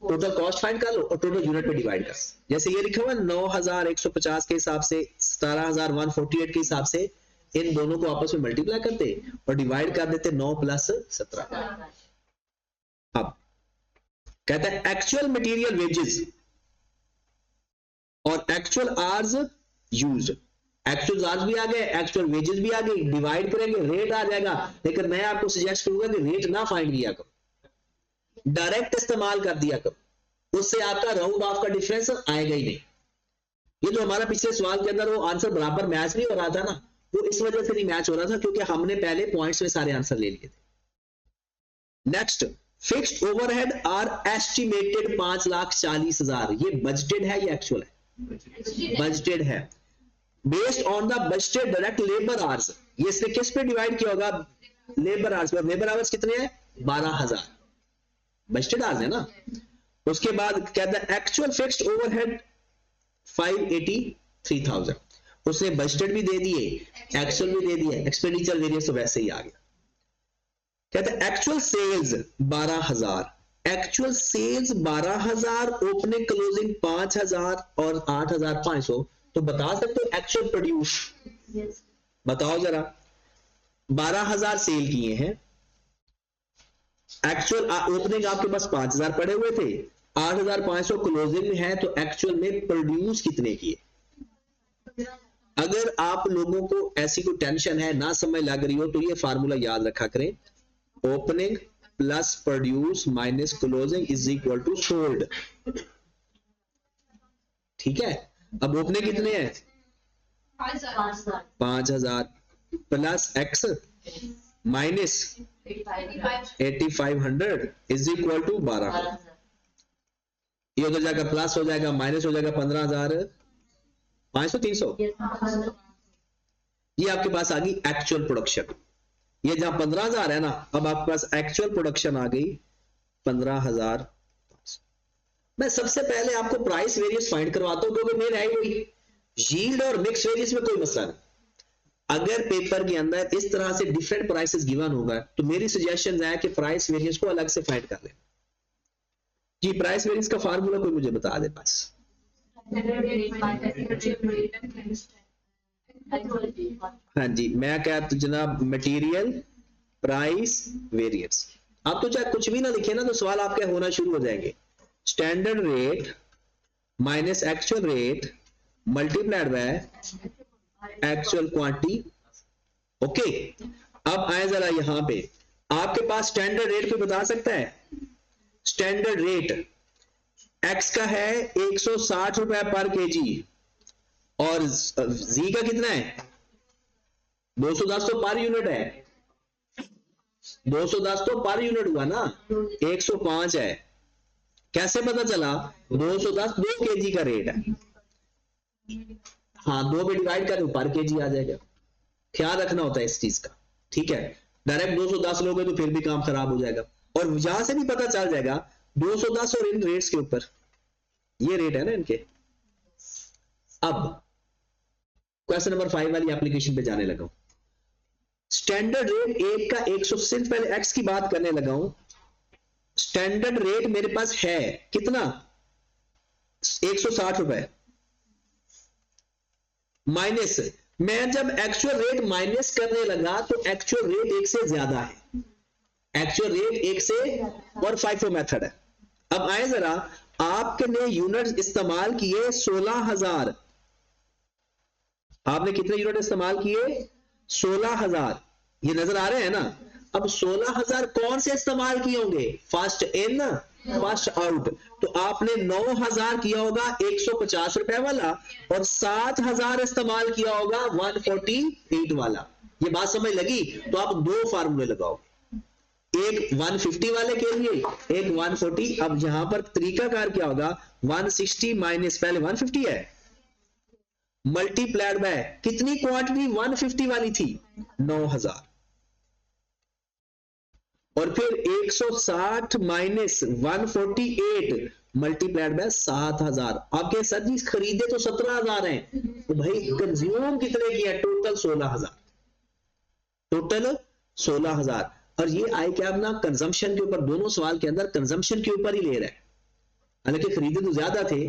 टोटल कॉस्ट फाइंड कर लो और टोटल यूनिट पे डिवाइड कर। जैसे ये लिखा हुआ है 9,150 के हिसाब से 17,148 के हिसाब से, इन दोनों को आपस में मल्टीप्लाई करते और डिवाइड कर देते 9 + 17। अब कहता है एक्चुअल मटेरियल वेजेस और actual hours used actual charge भी आ गए, एक्चुअल वेजेस भी आ गई, डिवाइड करेंगे रेट आ जाएगा। लेकिन मैं आपको सजेस्ट करूंगा कि रेट ना फाइंड किया करो, डायरेक्ट इस्तेमाल कर दिया करो, उससे आपका राउंड ऑफ का डिफरेंस आएगा ही नहीं। ये जो हमारा पिछले सवाल के अंदर वो आंसर बराबर मैच नहीं हो रहा था ना, वो इस वजह से नहीं मैच हो रहा था क्योंकि हमने पहले पॉइंट्स में सारे आंसर ले लिए थे। Next, fixed overhead are estimated 5,40,000, ये बजटेड है ये एक्चुअल है? बजटेड है। Based on the budgeted direct labour hours, ये इसने किस पे डिवाइड किया होगा? लेबर आवर्स पर। लेबर आवर्स कितने हैं? 12,000, बजटेड आवर्स है ना। उसके बाद कहता है एक्चुअल फिक्स्ड ओवरहेड 583,000, उसने बजटेड भी दे दिए, एक्चुअल भी दे दिया, एक्सपेंडिचर वेरिएंस तो वैसे ही आ गया। कहते हैं actual sales 12,000, actual sales 12,000, opening closing 5,000 और 8,500, तो बता सकते हो एक्चुअल प्रोड्यूस? बताओ जरा, 12,000 सेल किए हैं, एक्चुअल ओपनिंग आपके पास 5,000 पड़े हुए थे, 8,500 क्लोजिंग में है, तो एक्चुअल में प्रोड्यूस कितने किए? अगर आप लोगों को ऐसी कोई टेंशन है, ना समझ लग रही हो, तो ये फार्मूला याद रखा करें, opening plus produce minus closing is equal to sold. ठीक है, अब ओपनिंग कितने हैं? 5,000 plus X minus 8,500 is equal to 12। ये उधर जाकर प्लस हो जाएगा, माइनस हो जाएगा 15,500 300। ये आपके पास आ गई एक्चुअल प्रोडक्शन। ये जहां 15,000 है ना, अब आपके पास एक्चुअल प्रोडक्शन आ गई 15,000। मैं सबसे पहले आपको प्राइस वेरिएंस फाइंड करवाता हूं क्योंकि मेन है वही, यील्ड और मिक्स वेरिएंस में कोई मसला नहीं। अगर पेपर के अंदर इस तरह से डिफरेंट प्राइसेस गिवन होगा तो मेरी सजेशन है कि प्राइस वेरिएंस को अलग से फाइंड कर लें। जी, प्राइस वेरिएंस का फार्मूला कोई मुझे बता दे बस। हाँ जी, मैं कहता जनाब मटेरियल प्राइस वेरिएंस। आप तो चाहे कुछ भी ना लिखे ना तो सवाल आपके होना शुरू हो जाएंगे। Standard rate minus actual rate multiplied by actual quantity. Okay, अब आए जरा यहां पे, आपके पास स्टैंडर्ड रेट को बता सकता है? स्टैंडर्ड रेट एक्स का है 160 रुपए पर केजी और जी का कितना है? 210 तो पर यूनिट है, 210 तो पर यूनिट हुआ ना, 105 है। कैसे पता चला? 210 2 केजी का रेट है, हाँ 2 पे डिवाइड करें पर केजी आ जाएगा। ख्याल रखना होता है इस चीज का, ठीक है। डायरेक्ट 210 लोगे तो फिर भी काम खराब हो जाएगा, और यहां से भी पता चल जाएगा 210 और इन रेट्स के ऊपर, ये रेट है ना इनके। अब क्वेश्चन नंबर 5 वाली एप्लीकेशन पे जाने लगा हूं। स्टैंडर्ड रेट एक का 100, सिर्फ पहले एक्स की बात करने लगा हूं। स्टैंडर्ड रेट मेरे पास है कितना? 160 रुपए माइनस, मैं जब एक्चुअल रेट माइनस करने लगा तो एक्चुअल रेट 1 से ज्यादा है, एक्चुअल रेट 1 से, और FIFO मेथड है। अब आए जरा, आपने यूनिट इस्तेमाल किए 16,000, आपने कितने यूनिट इस्तेमाल किए? 16,000, ये नजर आ रहे हैं ना। अब 16,000 कौन से इस्तेमाल किए होंगे? फर्स्ट इन फर्स्ट आउट, तो आपने 9,000 किया होगा 150 रुपए वाला, और 7,000 इस्तेमाल किया होगा 148 वाला। ये बात समझ लगी? तो आप 2 फार्मूले लगाओ, एक 150 वाले के लिए, एक 140। अब यहां पर तरीकाकार क्या होगा? 160 माइनस पहले 150 है, मल्टीप्लाइड बाय कितनी क्वांटिटी 150 वाली थी? 9,000, और फिर 160 माइनस 148 मल्टीप्लाइड बाय 7,000। आपके सर जी खरीदे तो 17,000 हैं, तो भाई कंज्यूम कितने किया? Total 16,000, total 16,000। और ये आई क्या अपना कंजम्पशन के ऊपर, दोनों सवाल के अंदर कंजम्पशन के ऊपर ही ले रहा है। हालांकि खरीदे तो ज्यादा थे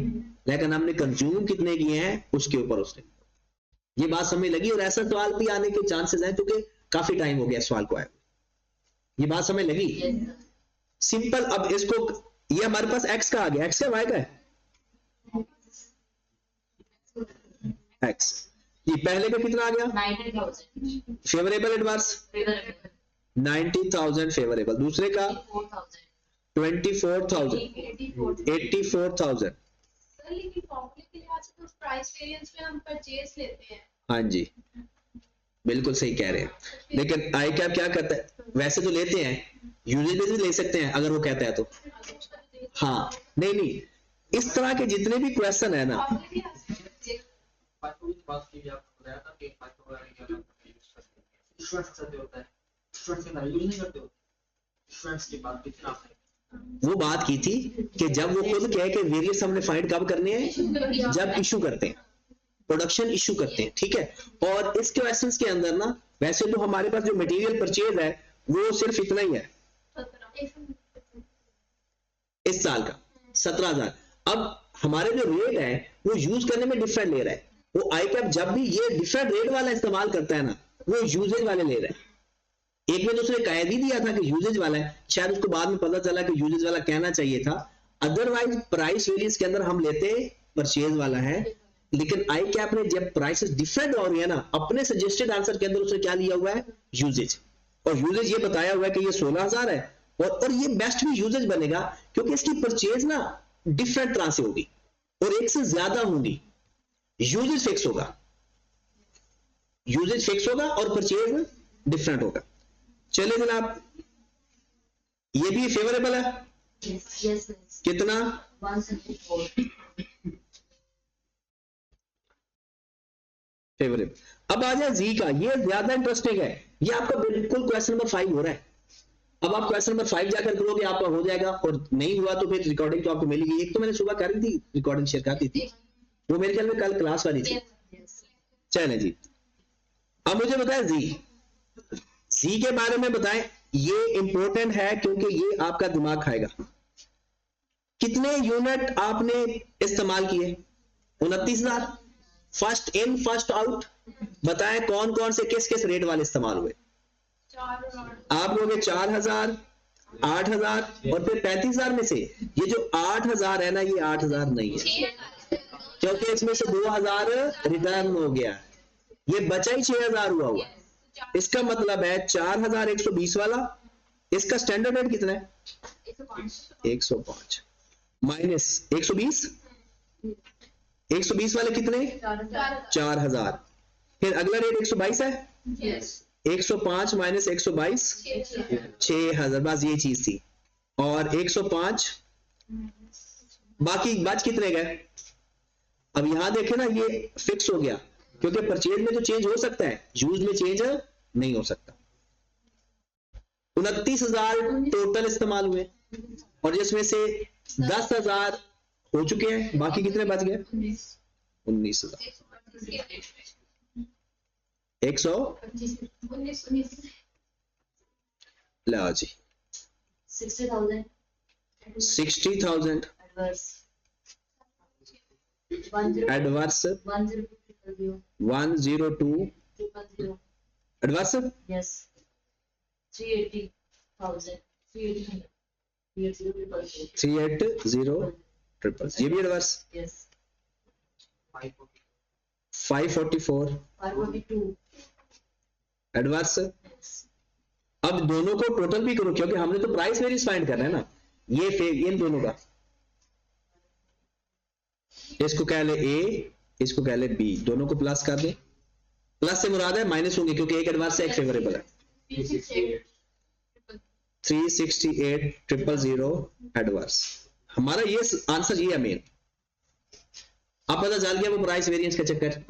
लेकिन हमने कंज्यूम कितने किए हैं उसके ऊपर उसने। ये बात समझ लगी? और ऐसा सवाल भी आने के चांसेस हैं क्योंकि काफी टाइम हो गया सवाल को आए। ये बात समझ लगी? सिंपल। अब इसको, ये हमारे पास एक्स का आ गया, एक्स का वाई का है? एक्स। जी पहले का कितना आ गया 90,000 फेवरेबल एडवांस favorable 90,000 फेवरेबल, दूसरे का 4,000 24,000 84,000। सर लेकिन फॉर्मूले के लिहाज से तो प्राइस वेरिएंस में हम परचेज लेते हैं। हाँ जी बिल्कुल सही कह रहे हैं, लेकिन आई कैप क्या करता है, वैसे तो लेते हैं, यूजेज भी ले सकते हैं अगर वो कहता है तो। हाँ नहीं नहीं, इस तरह के जितने भी क्वेश्चन है ना, फॉर्मूले के लिहाज से परचेज पासपोर्ट की बात की आपको बताया था कि पासपोर्ट वगैरह क्या इंश्योरेंस करते होता है, इंश्योरेंस के अंदर यूज नहीं करते हो, इंश्योरेंस की बात कितना आपने वो बात की थी कि जब वो खुद कहे कि वेरियस हमने फाइंड कब करने हैं, जब इशू करते हैं, प्रोडक्शन इशू करते हैं, ठीक है। और इस क्वेश्चंस के अंदर ना वैसे तो हमारे पास जो मटेरियल परचेज है वो सिर्फ इतना ही है इस साल का 17,000। अब हमारे जो रेट है वो यूज करने में डिफरेंट ले रहा है, वो आई कैप जब भी ये डिफरेंट रेट वाला इस्तेमाल करता है ना, वो यूजेज वाले ले रहा है। एक में तो उसने कह भी दिया था कि यूजेज वाला है, शायद उसको बाद में पता चला कि यूजेज वाला कहना चाहिए था, अदरवाइज प्राइस वेरिएंस के अंदर हम लेते परचेज वाला है। लेकिन आई कैप ने जब प्राइसेस डिफरेंट हो रही है ना, अपने सजेस्टेड आंसर के अंदर उसने क्या लिया हुआ है, यूजेज, और यूजेज ये बताया हुआ है कि ये 16,000 है, और ये बेस्ट भी यूजेज बनेगा क्योंकि इसकी परचेज ना डिफरेंट तरह से होगी और एक से ज्यादा होंगी, यूजेज फिक्स होगा, यूजेज फिक्स होगा और परचेज डिफरेंट होगा। चलिए जनाब, ये भी फेवरेबल है, yes कितना 174 फेवरेबल। अब आ जाए जी का, ये ज्यादा इंटरेस्टिंग है, ये आपका बिल्कुल क्वेश्चन नंबर 5 हो रहा है। अब आप क्वेश्चन नंबर 5 जाकर करोगे आपका हो जाएगा, और नहीं हुआ तो फिर रिकॉर्डिंग तो आपको मिलेगी। एक तो मैंने सुबह कर रही थी रिकॉर्डिंग, शेयर करती थी, वो मेरे ख्याल में कल क्लास वाली थी। yes चले जी, अब मुझे बताएं जी के बारे में बताएं, ये इंपॉर्टेंट है क्योंकि ये आपका दिमाग खाएगा। कितने यूनिट आपने इस्तेमाल किए, 29,000, फर्स्ट इन फर्स्ट आउट, बताएं कौन कौन से किस किस रेट वाले इस्तेमाल हुए। 4 और आप लोग 4,000, 8,000 और फिर 35,000 में से ये जो 8,000 है ना, ये 8,000 नहीं है क्योंकि इसमें से 2,000 रिटर्न हो गया, ये बचा ही 6,000 हुआ। इसका मतलब है 4,120 वाला, इसका स्टैंडर्ड रेट कितना है, 105 माइनस 120, 120 वाले कितने, 4,000, फिर अगला रेट 122 है, yes 105 माइनस 122 6,000, बस ये चीज थी, और 105 बाकी बच कितने गए। अब यहां देखें ना, ये फिक्स हो गया क्योंकि परचेज में तो चेंज हो सकता है, यूज में चेंज नहीं हो सकता। 29,000 टोटल इस्तेमाल हुए और जिसमें से 10,000 हो चुके हैं, बाकी कितने बच गए, 19,000 100 ला जी 60,000 60,000 adverse एडवर्स 102 102 एडवर्स yes 380,000 380,000 380 ये भी एडवर्स yes 544 542 एडवर्स। yes अब दोनों को टोटल भी करो क्योंकि हमने तो प्राइस वेरिएंस फाइंड करना है ना, ये इन दोनों का, इसको कह ले ए, इसको कह ले बी, दोनों को प्लस कर दे। प्लस से मुराद है माइनस होंगे क्योंकि एक एडवांस है एक फेवरेबल है। 368,000 एडवर्स, हमारा ये आंसर ये है मेन। अब पता चल गया वो प्राइस वेरिएंस का चक्कर,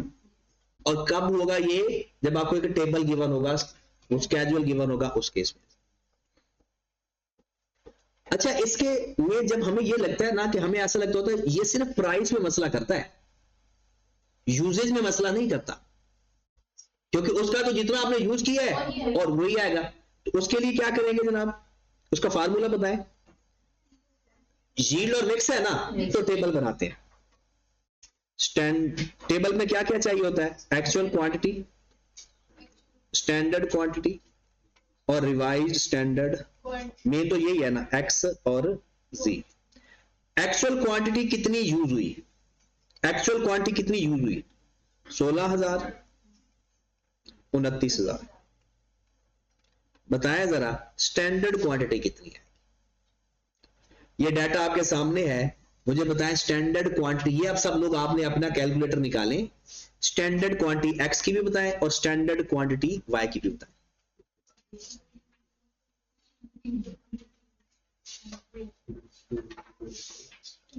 और कब होगा ये, जब आपको एक टेबल गिवन होगा, वो स्केड्यूल गिवन होगा उस केस में। अच्छा, इसके में जब हमें ये लगता है ना कि हमें ऐसा लगता होता है ये सिर्फ प्राइस में मसला करता है, यूजेज में मसला नहीं करता, क्योंकि उसका तो जितना आपने यूज किया है और वही आएगा। तो उसके लिए क्या करेंगे जनाब, उसका फार्मूला बताएं। यील्ड और मिक्स है ना, तो टेबल बनाते हैं। टेबल में क्या क्या चाहिए होता है, एक्चुअल क्वांटिटी, स्टैंडर्ड क्वांटिटी और रिवाइज्ड स्टैंडर्ड। मेन तो यही है ना, एक्स और जी। एक्चुअल क्वांटिटी कितनी यूज हुई, एक्चुअल क्वांटिटी कितनी यूज हुई, 16,000 29,000। बताएं जरा स्टैंडर्ड क्वांटिटी कितनी है। ये डाटा आपके सामने है, मुझे बताएं स्टैंडर्ड क्वांटिटी। ये अब सब लोग आपने अपना कैलकुलेटर निकालें, स्टैंडर्ड क्वांटिटी एक्स की भी बताएं और स्टैंडर्ड क्वांटिटी वाई की भी बताएं।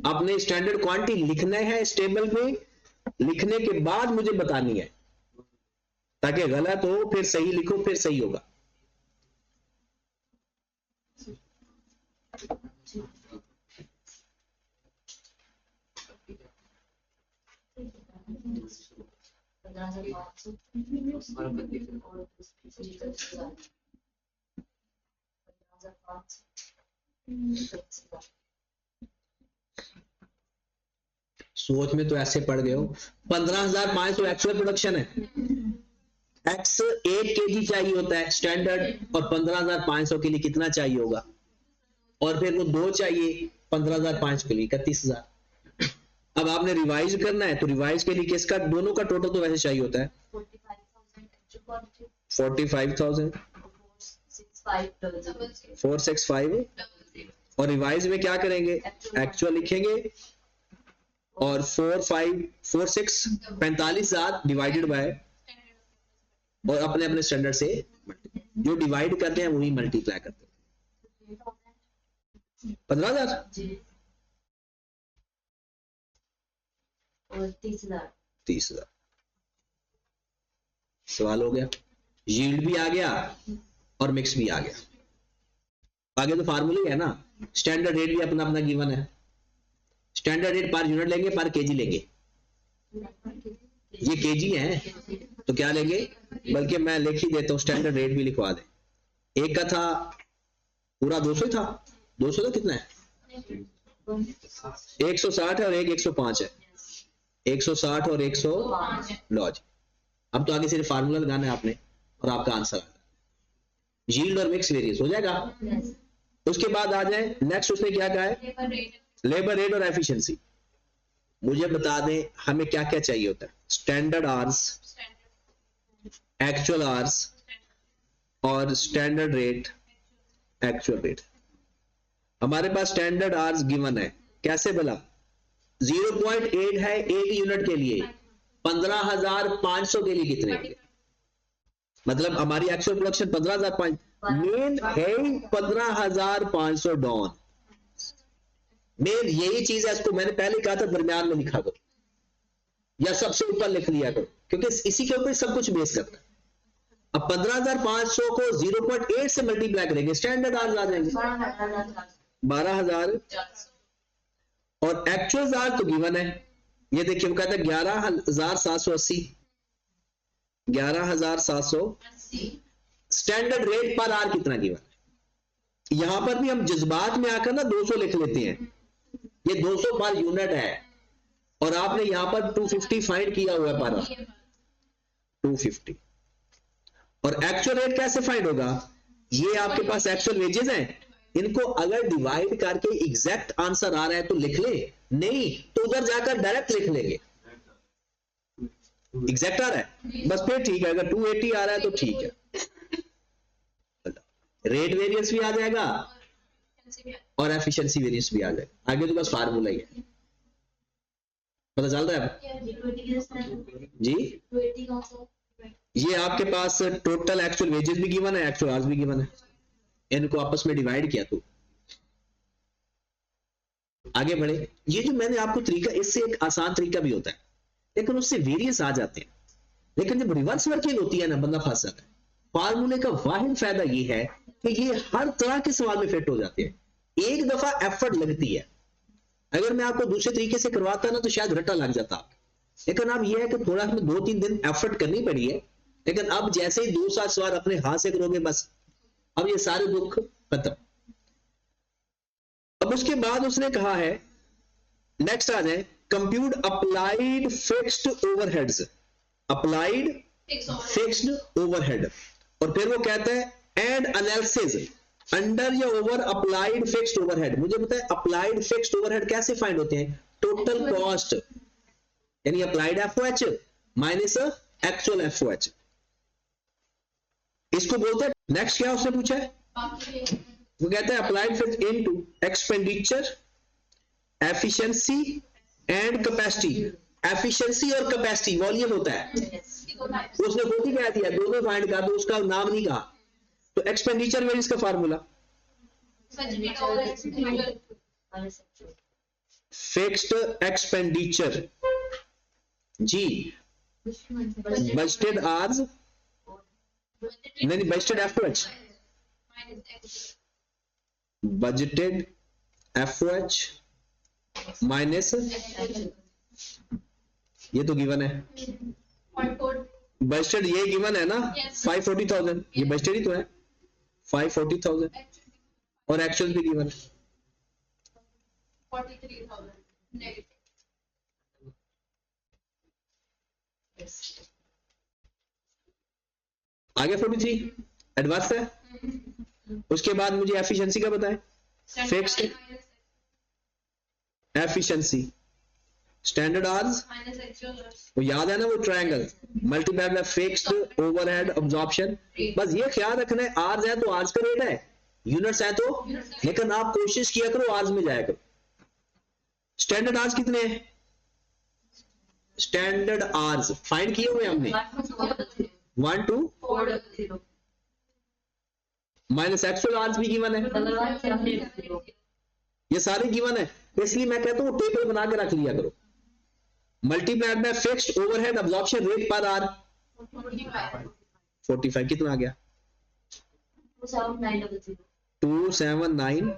आपने स्टैंडर्ड क्वांटिटी लिखना है इस टेबल में, लिखने के बाद मुझे बतानी है, ताकि गलत हो फिर सही लिखो, फिर सही होगा। सोच में तो ऐसे पड़ गए हो। 15,500 एक्चुअल प्रोडक्शन है, एक्स 1 kg चाहिए होता है स्टैंडर्ड, और 15,500 के लिए कितना चाहिए होगा, और फिर वो 2 चाहिए 15,500 के लिए 31,000। अब आपने रिवाइज करना है, तो रिवाइज के लिए किसका, दोनों का टोटल तो वैसे चाहिए होता है 45,000 465, और रिवाइज में क्या करेंगे, एक्चुअल लिखेंगे, और 45,000 डिवाइडेड बाय, और अपने अपने स्टैंडर्ड से जो डिवाइड करते हैं वही मल्टीप्लाई करते हैं। 15,000 और 30,000। सवाल हो गया, यील्ड भी आ गया और मिक्स भी आ गया। आगे तो फार्मूला है ना, स्टैंडर्ड रेट भी अपना अपना गिवन है। स्टैंडर्ड रेट पर यूनिट लेंगे, पर केजी लेंगे, ये केजी है तो क्या लेंगे, बल्कि मैं लिख ही देता हूं, स्टैंडर्ड रेट भी लिखवा दे। एक का था पूरा 200 था, 200 तो कितना है 160 है, और एक 105 है, 160 और 100 लॉज। अब तो आगे सिर्फ फार्मूला लगाना है आपने और आपका आंसर आ जाएगा, यील्ड और मिक्स वेरिएंस हो जाएगा। उसके बाद आ जाए नेक्स्ट, उसने क्या कहा है, लेबर रेट और एफिशिएंसी। मुझे बता दें हमें क्या क्या चाहिए होता है, स्टैंडर्ड आवर्स, एक्चुअल आवर्स और स्टैंडर्ड रेट, एक्चुअल रेट। हमारे पास स्टैंडर्ड आवर्स गिवन है, कैसे बोला, 0.8 है एक यूनिट के लिए, 15,500 के लिए कितने होंगे, मतलब हमारी एक्चुअल प्रोडक्शन 15,500, मेन है 15,500 डॉन। मेन यही चीज है, इसको मैंने पहले कहा था दरमियान में लिखा करो या सबसे ऊपर लिख लिया करो, क्योंकि इसी के ऊपर सब कुछ बेस करता है। अब 15,500 को 0.8 से मल्टीप्लाई करेंगे, स्टैंडर्ड आवर्स आ जाएंगे 12,000, और एक्चुअल आवर्स तो गिवन है, ये देखिए वो कहता है 11,780, 11,780। स्टैंडर्ड रेट पर आवर कितना गिवन है, यहां पर भी हम जज्बात में आकर ना 200 लिख लेते हैं, ये 200 पर यूनिट है, और आपने यहां पर 250 फाइंड किया हुआ है पर 250। और एक्चुअल रेट कैसे फाइंड होगा, ये आपके पास एक्चुअल वेजेस हैं, इनको अगर डिवाइड करके एग्जैक्ट आंसर आ रहा है तो लिख ले, नहीं तो उधर जाकर डायरेक्ट लिख लेंगे। एग्जैक्ट आ रहा है बस फिर ठीक है, अगर 280 आ रहा है तो ठीक है, रेट वेरिएंस भी आ जाएगा और एफिशिएंसी वेरिएंस भी आ जाएगा। आगे तो बस फार्मूला ही है, पता चल रहा है जी। ये आपके पास टोटल एक्चुअल वेजेस भी गिवन है, एक्चुअल आवर्स भी गिवन है, इनको आपस में डिवाइड किया तो आगे बढ़े। ये जो मैंने आपको तरीका, इससे एक आसान तरीका भी होता है, लेकिन उससे वेरिएंस आ जाते हैं, लेकिन जब रिवर्स वर्किंग होती है ना बंदा फंस जाता है। फार्मूले का वाहिद फायदा ये है कि ये हर तरह के सवाल में फिट हो जाते हैं, एक दफा एफर्ट लगती है, अगर मैं आपको दूसरे तरीके से करवाता ना तो शायद रट्टा लग जाता, लेकिन अब यह है कि थोड़ा हमें 2-3 दिन एफर्ट करनी पड़ी है, लेकिन अब जैसे ही 2-7 सवाल अपने हाथ से करोगे बस अब ये सारे दुख खत्म। अब उसके बाद उसने कहा है, नेक्स्ट आ जाए, compute applied fixed overheads, applied fixed overhead, और फिर वो कहता है एंड एनालिसिस अंडर या ओवर अप्लाइड फिक्स्ड ओवरहेड। मुझे पता है अप्लाइड फिक्स्ड ओवरहेड कैसे फाइंड होते हैं, टोटल कॉस्ट यानी applied FOH minus actual FOH, इसको बोलते हैं। नेक्स्ट क्या उसने पूछा है, बाकी वो कहता है अप्लाइड फिर into expenditure, efficiency and capacity. Efficiency और कैपेसिटी वॉल्यूम होता है, उसने खुद ही कह दिया दोनों फाइंड कर दो, उसका नाम नहीं कहा। तो एक्सपेंडिचर में इसका फार्मूला बजटेड और expenditure minus actual fixed expenditure जी, बजटेड आर्स नहीं, budgeted FOH, minus budgeted FOH minus, ये तो गिवन है, 0.4 बजटेड ये गिवन है ना, Yes. 540,000 ये बजटेड ही तो है, 540,000 और एक्चुअल भी गिवन है 43,000 नेगेटिव। आगे 43 एडवांस है। उसके बाद मुझे एफिशिएंसी का बताएं, fixed efficiency, standard hours, minus actual वो याद है ना, वो triangle multiply by fixed overhead absorption. बस ये ख्याल रखना है, आवर्स है तो आवर्स का रेट है, यूनिट्स है तो, लेकिन आप कोशिश किया करो आवर्स में जाया करो। स्टैंडर्ड आवर्स कितने हैं, स्टैंडर्ड आवर्स फाइंड किए हुए हमने 1 2 400 माइनस एक्चुअल आवर्स भी गिवन है, ये सारे गिवन है। इसलिए मैं कहता हूँ टेबल बना के रख लिया करो, multiplied by fixed overhead absorption rate per our 45 कितना आ गया 279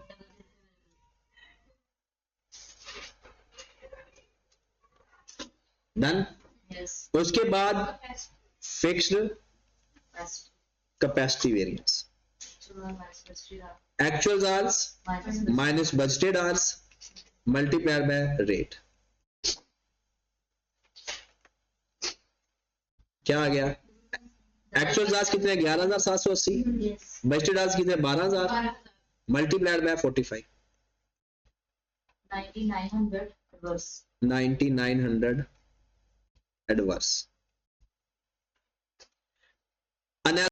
डन। उसके बाद fixed capacity variance, actual hours minus budgeted hours multiplied by rate, क्या आ गया, एक्चुअल आवर्स कितने 11,780, बजटेड आवर्स कितने 12,000 मल्टीप्लाइड बाय 45 9900 reverse 9900 एडवर्स।